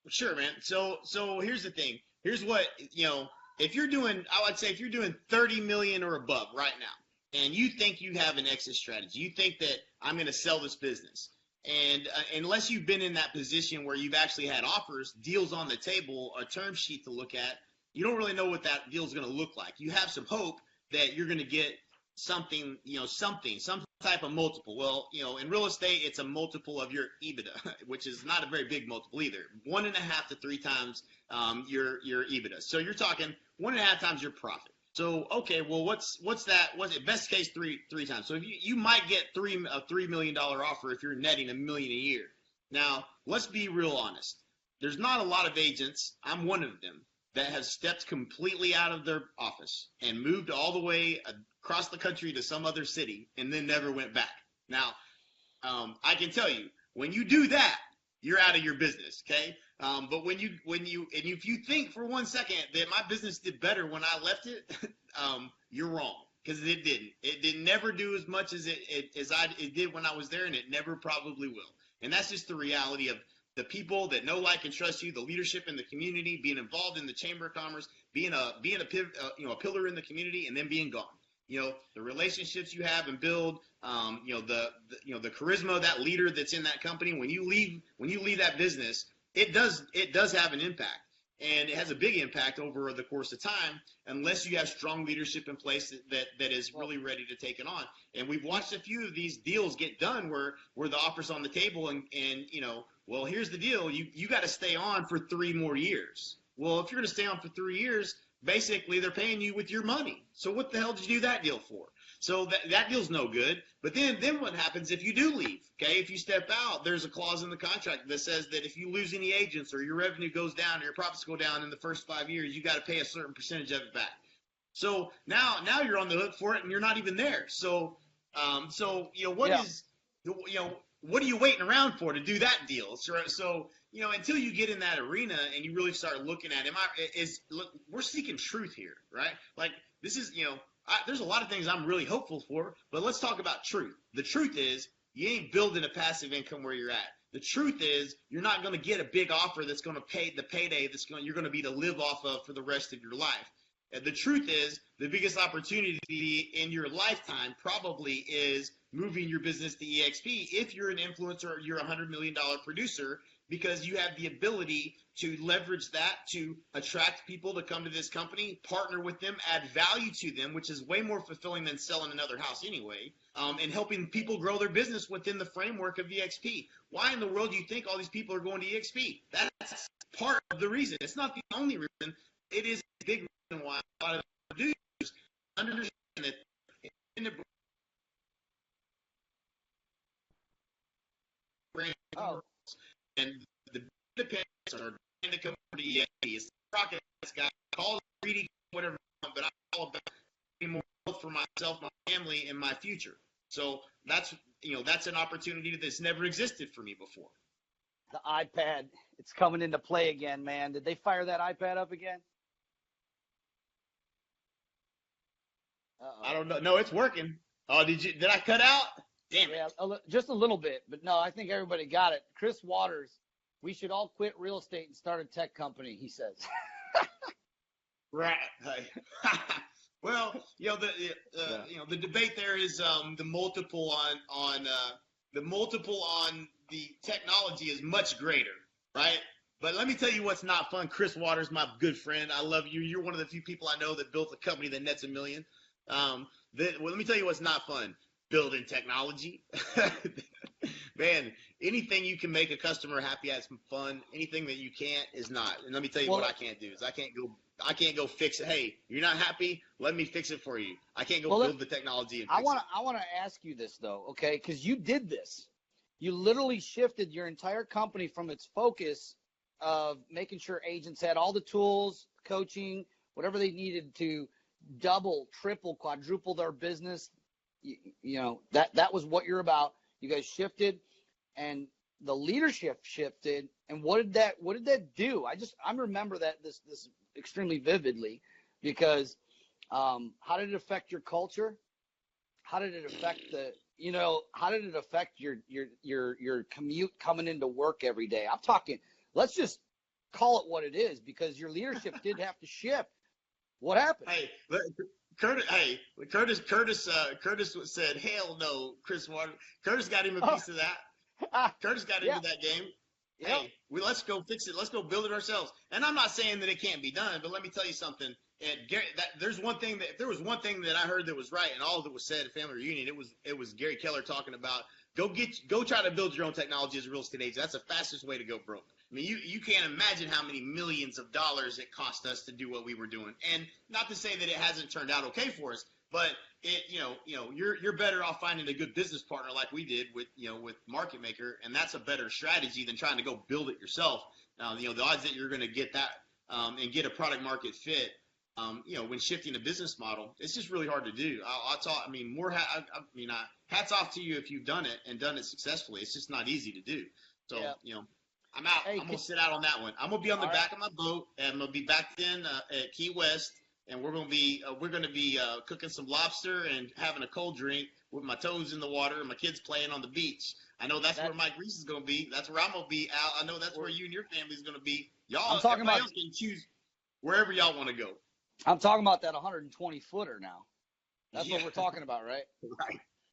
sure, man. So here's the thing. Here's what, if you're doing 30 million or above right now, and you think you have an exit strategy, you think that I'm going to sell this business. And unless you've been in that position where you've actually had offers, deals on the table, a term sheet to look at, you don't really know what that deal is going to look like. You have some hope that you're going to get something, some type of multiple. Well, in real estate, it's a multiple of your EBITDA, which is not a very big multiple either. 1.5 to 3 times your EBITDA. So you're talking 1.5 times your profit. So okay, well, what's that? What's it? Best case three times. So if you might get a $3 million offer if you're netting $1 million a year. Now let's be real honest. There's not a lot of agents. I'm one of them that have stepped completely out of their office and moved all the way across the country to some other city and then never went back. Now, I can tell you, when you do that, you're out of your business, okay? But if you think for 1 second that my business did better when I left it, you're wrong, because it didn't. It did never do as much as it did when I was there, and it never probably will. And that's just the reality of the people that know, like, and trust you, the leadership in the community, being involved in the Chamber of Commerce, being a pillar in the community, and then being gone. The relationships you have and build, the charisma of that leader that's in that company. When you leave that business, it does have an impact, and it has a big impact over the course of time, unless you have strong leadership in place that is really ready to take it on. And we've watched a few of these deals get done where the offer's on the table, and well, here's the deal: you got to stay on for 3 more years. Well, if you're going to stay on for 3 years, basically they're paying you with your money. So what the hell did you do that deal for? So that deal's no good. But then what happens if you do leave? Okay, if you step out, there's a clause in the contract that says that if you lose any agents or your revenue goes down or your profits go down in the first 5 years, you got to pay a certain percentage of it back. So now you're on the hook for it, and you're not even there. So what are you waiting around for to do that deal? So until you get in that arena and you really start looking at we're seeking truth here, right? Like, this is, there's a lot of things I'm really hopeful for, but let's talk about truth. The truth is, you ain't building a passive income where you're at. The truth is, you're not going to get a big offer that's going to pay the payday you're going to be to live off of for the rest of your life. And the truth is, the biggest opportunity in your lifetime probably is moving your business to eXp if you're an influencer or you're a $100 million producer, because you have the ability to leverage that to attract people to come to this company, partner with them, add value to them, which is way more fulfilling than selling another house anyway, and helping people grow their business within the framework of eXp. Why in the world do you think all these people are going to eXp? That's part of the reason. It's not the only reason. It is a big reason why a lot of producers understand that in the brand and the independents are trying to come to eXp. It's the rocket guy, call it greedy, whatever, but I'm all about getting more wealth for myself, my family, and my future. So that's an opportunity that's never existed for me before. The iPad, it's coming into play again, man. Did they fire that iPad up again? I don't know. No, it's working. Oh, did I cut out? Damn it. Yeah, just a little bit, but no, I think everybody got it. Chris Waters, we should all quit real estate and start a tech company, he says. Right. Well, the debate there is the multiple on the technology is much greater, right? But let me tell you what's not fun. Chris Waters, my good friend, I love you. You're one of the few people I know that built a company that nets $1 million. Let me tell you what's not fun. Building technology. Man, anything you can make a customer happy has fun. Anything that you can't is not. And let me tell you what I can't do is I can't go fix it. Hey, you're not happy? Let me fix it for you. I can't go build the technology and fix it. I want to ask you this though, okay? Because you did this. You literally shifted your entire company from its focus of making sure agents had all the tools, coaching, whatever they needed to double, triple, quadruple their business. That was what you're about. You guys shifted, and the leadership shifted. And what did that do? I remember this extremely vividly, because how did it affect your culture? How did it affect how did it affect your commute coming into work every day? I'm talking, let's just call it what it is, because your leadership did have to shift. What happened? Hey, Curtis said, hell no, Chris Waters. Curtis got him a piece of that. Curtis got into that game. Yep. Hey, let's go fix it. Let's go build it ourselves. And I'm not saying that it can't be done, but let me tell you something. If there was one thing that I heard that was right, and all of it was said at family reunion, it was Gary Keller talking about go try to build your own technology as a real estate agent. That's the fastest way to go broke. I mean, you can't imagine how many millions of dollars it cost us to do what we were doing. And not to say that it hasn't turned out okay for us, but you're better off finding a good business partner like we did with Market Maker, and that's a better strategy than trying to go build it yourself. The odds that you're going to get that and get a product market fit, when shifting a business model, it's just really hard to do. Hats off to you if you've done it and done it successfully. It's just not easy to do. So, I'm out. I'm going to sit out on that one. I'm going to be on the back of my boat, and I'm going to be back then at Key West, and we're gonna be cooking some lobster and having a cold drink with my toes in the water and my kids playing on the beach. I know that's where Mike Reese is gonna be. That's where I'm gonna be, Al. I know that's where you and your family is gonna be. Y'all, everybody else can choose wherever y'all want to go. I'm talking about that 120 footer now. That's what we're talking about, right?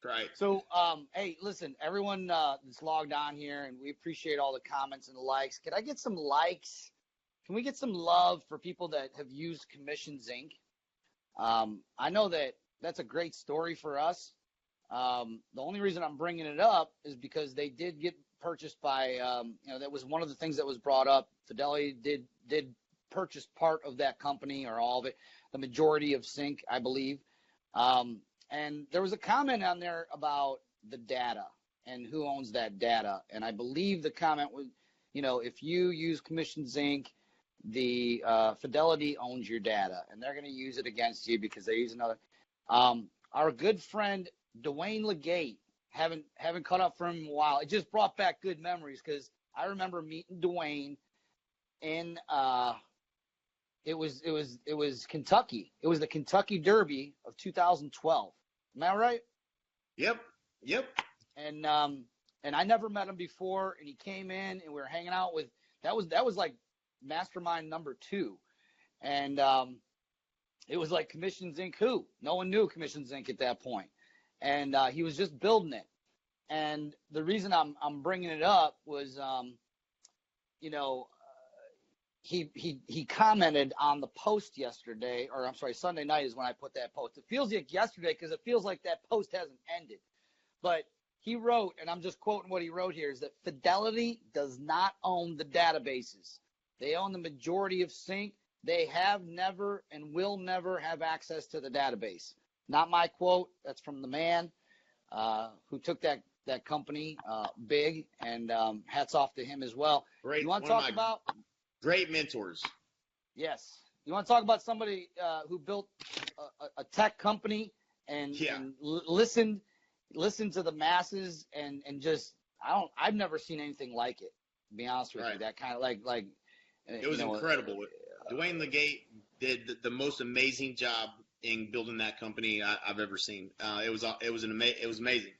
Right. So, hey, listen, everyone that's logged on here, and we appreciate all the comments and the likes. Can I get some likes? Can we get some love for people that have used Commissions Inc.? I know that's a great story for us. The only reason I'm bringing it up is because they did get purchased by, that was one of the things that was brought up. Fidelity did purchase part of that company, or all of it, the majority of Sync, I believe. And there was a comment on there about the data and who owns that data. And I believe the comment was, if you use Commissions Inc., the Fidelity owns your data, and they're going to use it against you because they use another. Our good friend Dwayne Legate, haven't caught up from him in a while. It just brought back good memories because I remember meeting Dwayne in it was Kentucky. It was the Kentucky Derby of 2012. Am I right? Yep. And I never met him before, and he came in, and we were hanging out with. That was like mastermind number 2, and it was like Commissions Inc. Who? No one knew Commissions Inc. at that point, and he was just building it. And the reason I'm bringing it up was, he commented on the post yesterday, or I'm sorry, Sunday night is when I put that post. It feels like yesterday because it feels like that post hasn't ended. But he wrote, and I'm just quoting what he wrote here, is that Fidelity does not own the databases. They own the majority of Sync. They have never and will never have access to the database. Not my quote. That's from the man who took that company big, and hats off to him as well. Great. You want to talk about great mentors? Yes. You want to talk about somebody who built a tech company and listened to the masses and just I've never seen anything like it. To be honest with you, that kind of like it was incredible. Dwayne Legate did the most amazing job in building that company I've ever seen. It was amazing.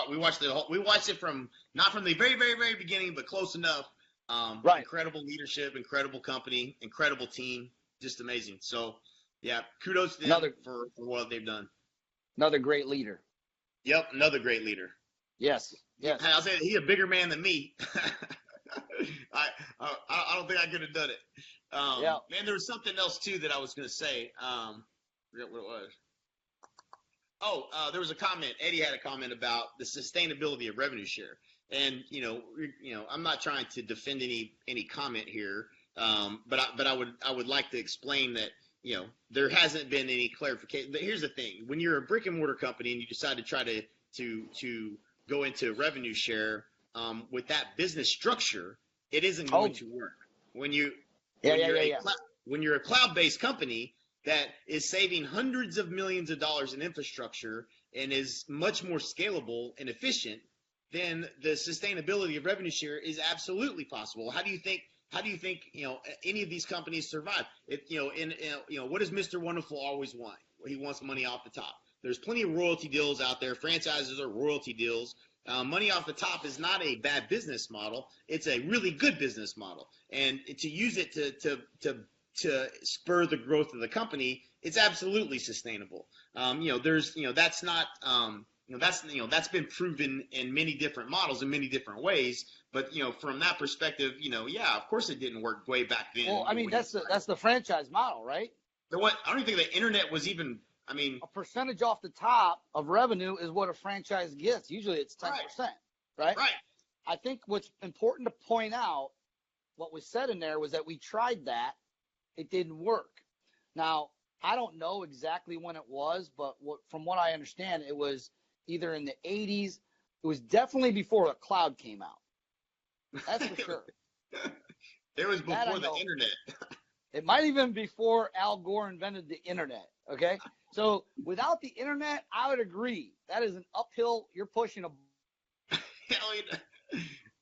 We watched it from not from the very, very, very beginning, but close enough. Incredible leadership, incredible company, incredible team, just amazing. So, yeah, kudos to them for what they've done. Another great leader. Yep, another great leader. Yes. I'll say he's a bigger man than me. I don't think I could have done it. Man, there was something else too that I was going to say. Forget what it was. There was a comment. Eddie had a comment about the sustainability of revenue share. And I'm not trying to defend any comment here, but I would like to explain that there hasn't been any clarification. But here's the thing: when you're a brick and mortar company and you decide to try to go into revenue share with that business structure, it isn't going to work. When you're a cloud-based company that is saving hundreds of millions of dollars in infrastructure and is much more scalable and efficient, then the sustainability of revenue share is absolutely possible. How do you think any of these companies survive? What does Mr. Wonderful always want? Well, he wants money off the top. There's plenty of royalty deals out there. Franchises are royalty deals. Money off the top is not a bad business model. It's a really good business model, and to use it to spur the growth of the company, it's absolutely sustainable. That's not. That's been proven in many different models in many different ways. But from that perspective, of course it didn't work way back then. Well, I mean, that's the franchise model, right? I don't even think the internet was even. A percentage off the top of revenue is what a franchise gets. Usually it's 10%, right? Right. I think what's important to point out, what was said in there was that we tried that. It didn't work. Now, I don't know exactly when it was, but from what I understand, it was either in the 80s. It was definitely before the cloud came out. That's for sure. It was before the internet. It might even before Al Gore invented the internet, okay? So without the internet, I would agree. That is an uphill. You're pushing a.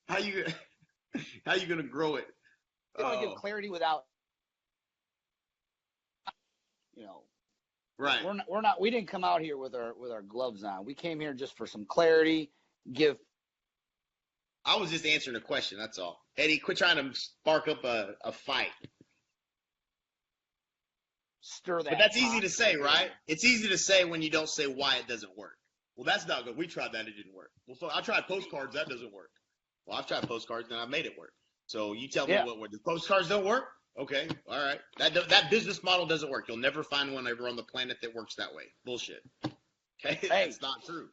How you going to grow it? You want to give clarity without, Right. We didn't come out here with our gloves on. We came here just for some clarity. I was just answering a question. That's all. Eddie, quit trying to spark up a fight. Stir that. But that's easy to say, right? It's easy to say when you don't say why it doesn't work. Well, that's not good. We tried that. It didn't work. Well, so I tried postcards. That doesn't work. Well, I've tried postcards and I made it work. So you tell me what the postcards don't work? Okay. All right. That business model doesn't work. You'll never find one ever on the planet that works that way. Bullshit. Okay. Hey. That's not true.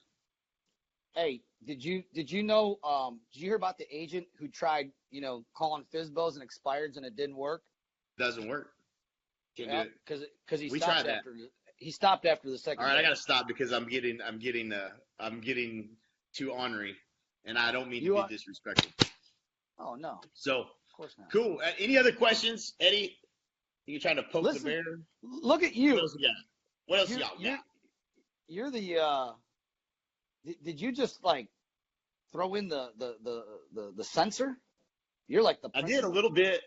Hey, did you know, did you hear about the agent who tried, calling FSBOs and expireds and it didn't work? Doesn't work. Can't do it. Because he stopped after the second. All right, I gotta stop because I'm getting too ornery, and I don't mean to be disrespectful. Oh no. So of course not. Cool. Any other questions, Eddie? You trying to poke the bear? Look at you. What else you got? What else you got? You're the. Did you just like throw in the sensor? You're like the. I did a little bit.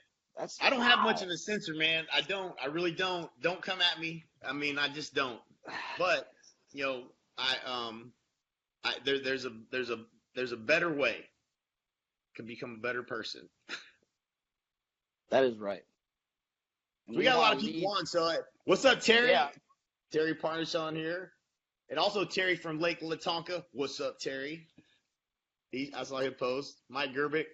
I don't have much of in the sensor, man. I don't. I really don't. Don't come at me. I mean, I just don't. But there's a better way. Can become a better person. That is right. We got a lot of people on. So what's up, Terry? Yeah. Terry Parnish on here, and also Terry from Lake Latonka. What's up, Terry? I saw him post. Mike Gerbic.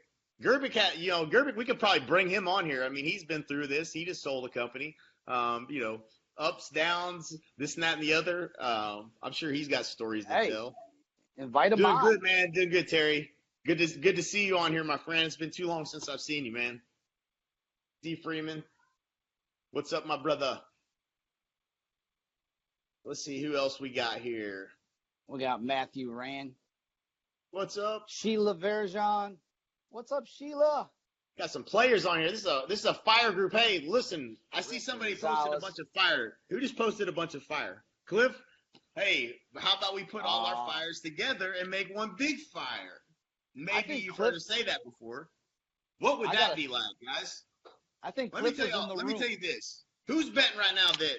Gerbic, we could probably bring him on here. I mean, he's been through this. He just sold a company. Ups, downs, this and that and the other. I'm sure he's got stories to tell. Invite him on. Doing good, man. Doing good, Terry. Good to see you on here, my friend. It's been too long since I've seen you, man. Steve Freeman. What's up, my brother? Let's see who else we got here. We got Matthew Rand. What's up? Sheila Verjon. What's up, Sheila? Got some players on here. This is a fire group. Hey, listen, I see somebody posted a bunch of fire. Who just posted a bunch of fire? Cliff? Hey, how about we put all our fires together and make one big fire? Maybe you've heard us say that before. What would that be like, guys? I think let me tell you this. Who's betting right now that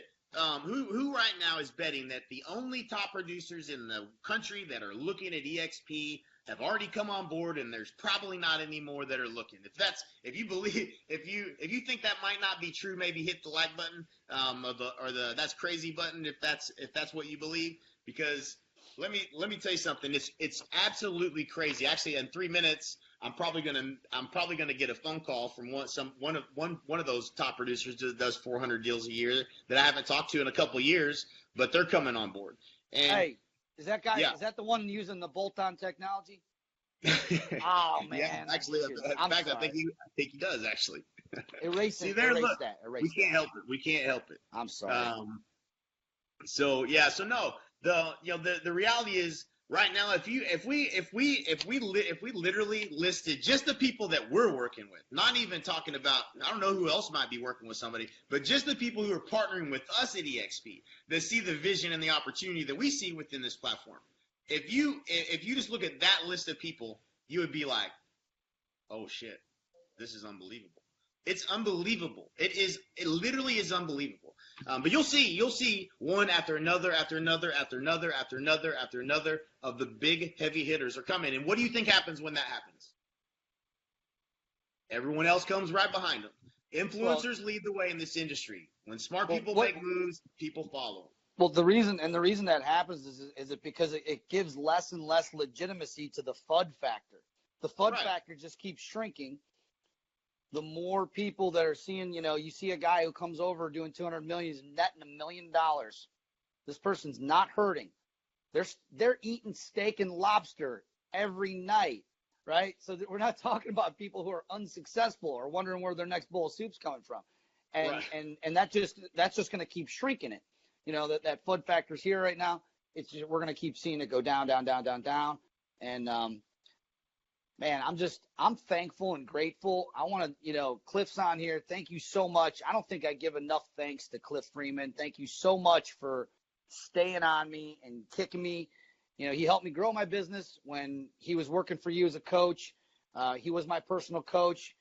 who right now is betting that the only top producers in the country that are looking at eXp have already come on board, and there's probably not any more that are looking. If you think that might not be true, maybe hit the like button or the that's crazy button if that's what you believe. Because let me tell you something. It's absolutely crazy. Actually, in 3 minutes, I'm probably gonna get a phone call from one of those top producers that does 400 deals a year that I haven't talked to in a couple years, but they're coming on board. And hey, is that guy? Yeah. Is that the one using the bolt-on technology? Oh man! Yeah, actually, in fact, I think he does actually. Erase See it. there, erase look. that. Erase we can't help it. We can't help it. I'm sorry. So no. The reality is right now, if we literally listed just the people that we're working with, not even talking about, I don't know who else might be working with somebody, but just the people who are partnering with us at eXp that see the vision and the opportunity that we see within this platform. If you just look at that list of people, you would be like, oh shit, this is unbelievable. It's unbelievable. It literally is unbelievable. But you'll see one after another of the big heavy hitters are coming. And what do you think happens when that happens? Everyone else comes right behind them. Influencers lead the way in this industry. When smart people make moves, people follow. Well, the reason that happens is it because it gives less and less legitimacy to the FUD factor. The FUD factor just keeps shrinking. The more people that are seeing, you see a guy who comes over doing 200 million, he's netting $1 million. This person's not hurting. They're eating steak and lobster every night, right? So we're not talking about people who are unsuccessful or wondering where their next bowl of soup's coming from, and that's just going to keep shrinking it. That FUD factor's here right now. We're going to keep seeing it go down, and man, I'm thankful and grateful. I want to, Cliff's on here. Thank you so much. I don't think I give enough thanks to Cliff Freeman. Thank you so much for staying on me and kicking me. He helped me grow my business when he was working for you as a coach. He was my personal coach.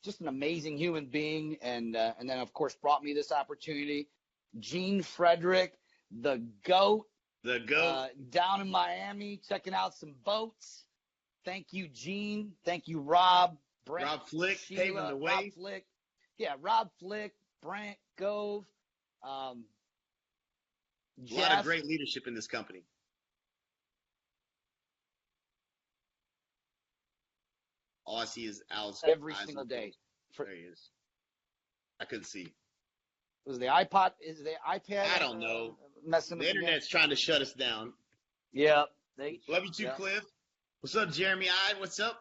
Just an amazing human being. And then, of course, brought me this opportunity. Gene Frederick, the GOAT. The GOAT. Down in Miami, checking out some boats. Thank you, Gene. Thank you, Rob. Brent, Rob Flick, Sheila, paving the way. Rob Flick. Yeah, Rob Flick, Brent, Gove, A Jeff. lot of great leadership in this company. All I see is Al's Every eyes single are day. closed. There he is. I couldn't see. Was the iPod? Is the iPad? I don't know. Messing The with internet's trying to shut us down. Yeah. Love you too, Yep. Cliff. What's up, Jeremy? What's up?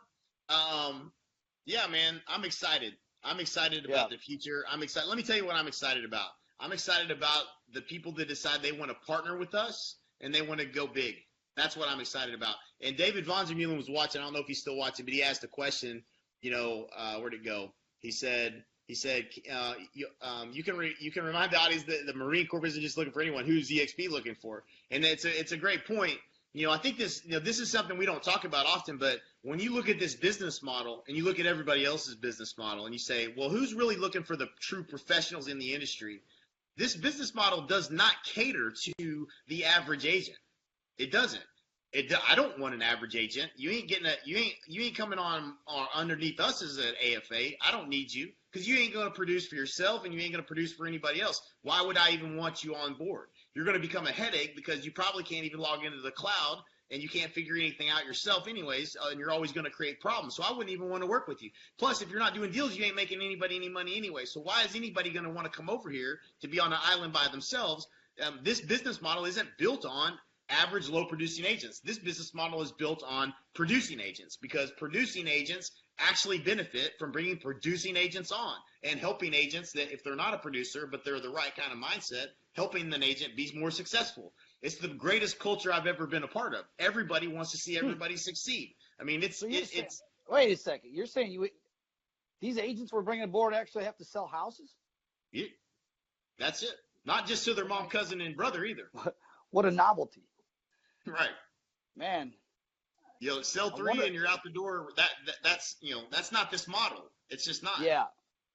Yeah, man, I'm excited. I'm excited about the future. I'm excited. Let me tell you what I'm excited about. I'm excited about the people that decide they want to partner with us and they want to go big. That's what I'm excited about. And David Von der Meulen was watching. I don't know if he's still watching, but he asked a question. Where'd it go? He said, you can remind the audience that the Marine Corps isn't just looking for anyone. Who's eXp looking for? And it's a great point. I think this is something we don't talk about often, but when you look at this business model and you look at everybody else's business model and you say, well, who's really looking for the true professionals in the industry? This business model does not cater to the average agent. It doesn't. I don't want an average agent. You ain't coming on underneath us as an AFA. I don't need you because you ain't going to produce for yourself and you ain't going to produce for anybody else. Why would I even want you on board? You're going to become a headache because you probably can't even log into the cloud and you can't figure anything out yourself anyways, and you're always going to create problems. So I wouldn't even want to work with you. Plus, if you're not doing deals, you ain't making anybody any money anyway. So why is anybody going to want to come over here to be on an island by themselves? This business model isn't built on average low producing agents. This business model is built on producing agents because producing agents actually benefit from bringing producing agents on and helping agents that if they're not a producer, but they're the right kind of mindset, helping an agent be more successful. It's the greatest culture I've ever been a part of. Everybody wants to see everybody succeed. I mean, it's wait a second. You're saying these agents we're bringing aboard actually have to sell houses? Yeah, that's it. Not just to their mom, cousin, and brother either. What a novelty. Right. Man. Sell three and you're out the door. That's not this model. It's just not. Yeah.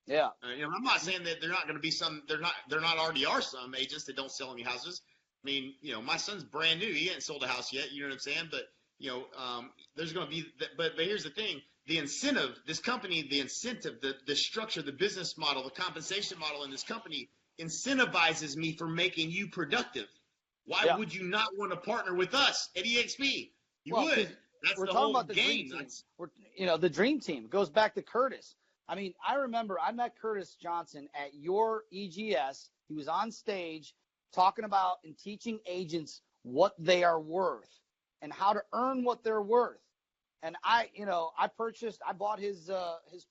Yeah. I'm not saying that they're not going to be they're not already are some agents that don't sell any houses. I mean, my son's brand new. He hasn't sold a house yet. You know what I'm saying? But, there's going to be, but here's the thing. The incentive, this company, the incentive, the structure, the business model, the compensation model in this company incentivizes me for making you productive. Why would you not want to partner with us at eXp? You would. That's we're the talking whole about the game. dream team. The dream team goes back to Curtis. I mean, I remember I met Curtis Johnson at your EGS. He was on stage talking about and teaching agents what they are worth and how to earn what they're worth. And I bought his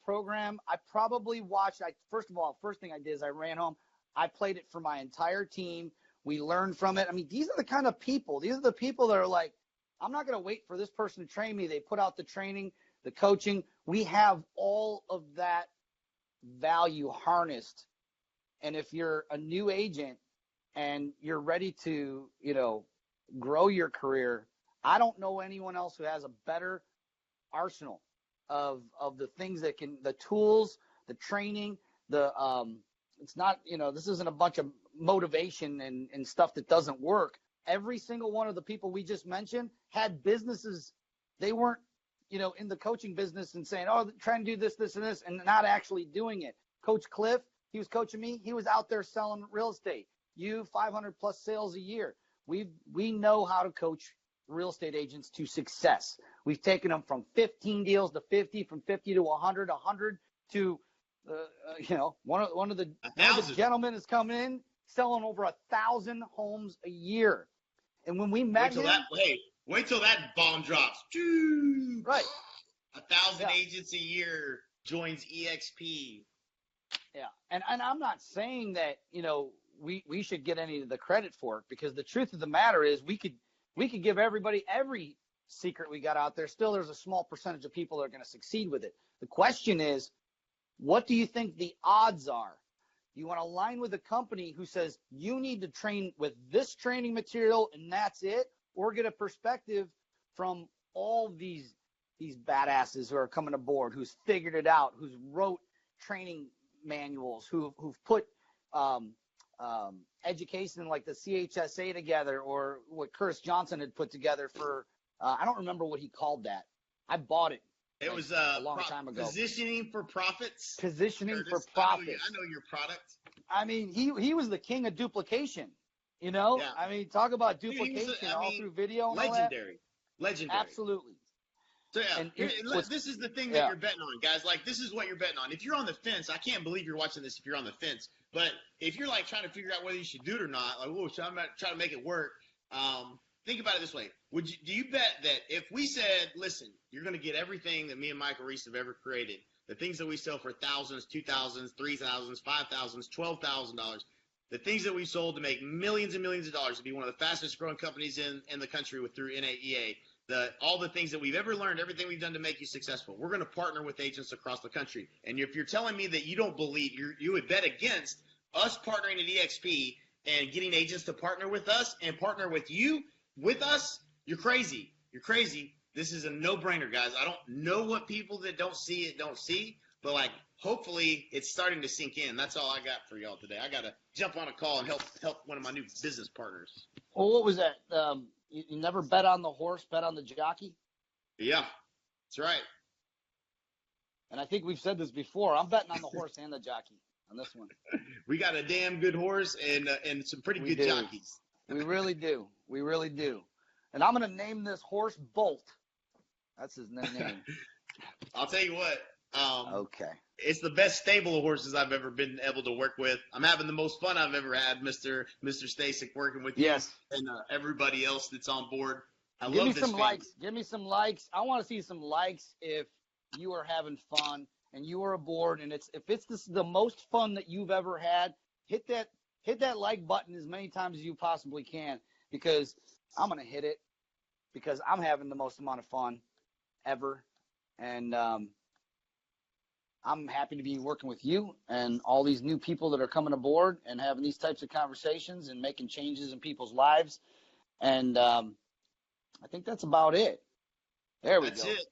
program. I probably watched. First thing I did is I ran home. I played it for my entire team. We learned from it. I mean, these are the kind of people. These are the people that are like, I'm not going to wait for this person to train me. They put out the training, the coaching. We have all of that value harnessed. And if you're a new agent and you're ready to, grow your career, I don't know anyone else who has a better arsenal of the things that the tools, the training, it's not, this isn't a bunch of motivation and stuff that doesn't work. Every single one of the people we just mentioned had businesses. They weren't, in the coaching business and saying, oh, trying to do this, this, and this, and not actually doing it. Coach Cliff, he was coaching me. He was out there selling real estate. 500 plus sales a year. We know how to coach real estate agents to success. We've taken them from 15 deals to 50, from 50 to 100, 100 to, one of the gentlemen is coming in selling over 1,000 homes a year. And when we met wait till that bomb drops. Right. 1,000 agents a year joins eXp. Yeah. And I'm not saying that, we should get any of the credit for it, because the truth of the matter is we could give everybody every secret we got out there. Still, there's a small percentage of people that are going to succeed with it. The question is, what do you think the odds are? You want to align with a company who says you need to train with this training material and that's it, or get a perspective from all these badasses who are coming aboard, who's figured it out, who's wrote training manuals, who've put education like the CHSA together, or what Curtis Johnson had put together for, I don't remember what he called that. I bought it. It was a long time ago. Positioning for profits. Positioning Curtis, for profits. I know your product. I mean, he was the king of duplication. You know, Yeah. I mean, talk about Dude, duplication all through video and legendary. all that. Legendary. Absolutely. So yeah, And this is the thing that you're betting on, guys. Like, this is what you're betting on. If you're on the fence, I can't believe you're watching this if you're on the fence. But if you're like trying to figure out whether you should do it or not, like, whoa, should I try to make it work? Think about it this way. Do you bet that if we said, listen, you're going to get everything that me and Michael Reese have ever created, the things that we sell for thousands, $2,000s, $3,000s, $5,000s, $12,000, the things that we sold to make millions and millions of dollars, to be one of the fastest growing companies in the country through NAEA, all the things that we've ever learned, everything we've done to make you successful, we're going to partner with agents across the country. And if you're telling me that you don't believe, you would bet against us partnering at eXp and getting agents to partner with us and partner with us, you're crazy. You're crazy. This is a no-brainer, guys. I don't know what people that don't see it don't see, but like, hopefully it's starting to sink in. That's all I got for y'all today. I got to jump on a call and help one of my new business partners. Well, what was that? You never bet on the horse, bet on the jockey? Yeah, that's right. And I think we've said this before. I'm betting on the horse and the jockey on this one. We got a damn good horse and some pretty good jockeys. We really do. We really do. And I'm going to name this horse Bolt. That's his name. I'll tell you what. Okay. It's the best stable of horses I've ever been able to work with. I'm having the most fun I've ever had, Mr. Stasic, working with you and everybody else that's on board. Give me some likes. Give me some likes. I want to see some likes if you are having fun and you are aboard. And if it's the most fun that you've ever had, hit that like button as many times as you possibly can, because I'm going to hit it because I'm having the most amount of fun ever. And I'm happy to be working with you and all these new people that are coming aboard and having these types of conversations and making changes in people's lives. And I think that's about it. There we go. That's it.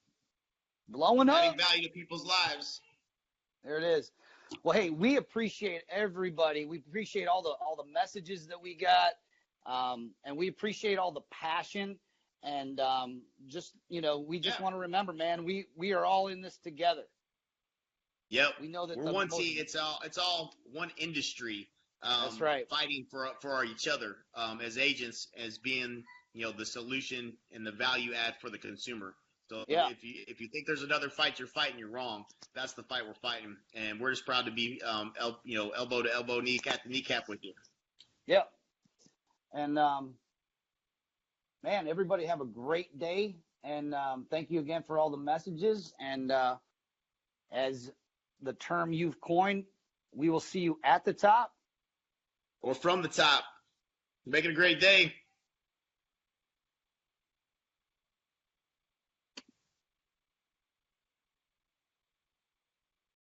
Blowing up. Adding value to people's lives. There it is. Well, hey, we appreciate everybody. We appreciate all the messages that we got, and we appreciate all the passion. And we just want to remember, man, we are all in this together. Yep. We know that we're one team. It's all one industry. That's right. Fighting for each other as agents, as being the solution and the value add for the consumer. So if you think there's another fight you're fighting, you're wrong. That's the fight we're fighting, and we're just proud to be elbow to elbow, kneecap to kneecap with you. Yep. And man, everybody have a great day, and thank you again for all the messages. And as the term you've coined, we will see you at the top or from the top. Make it a great day.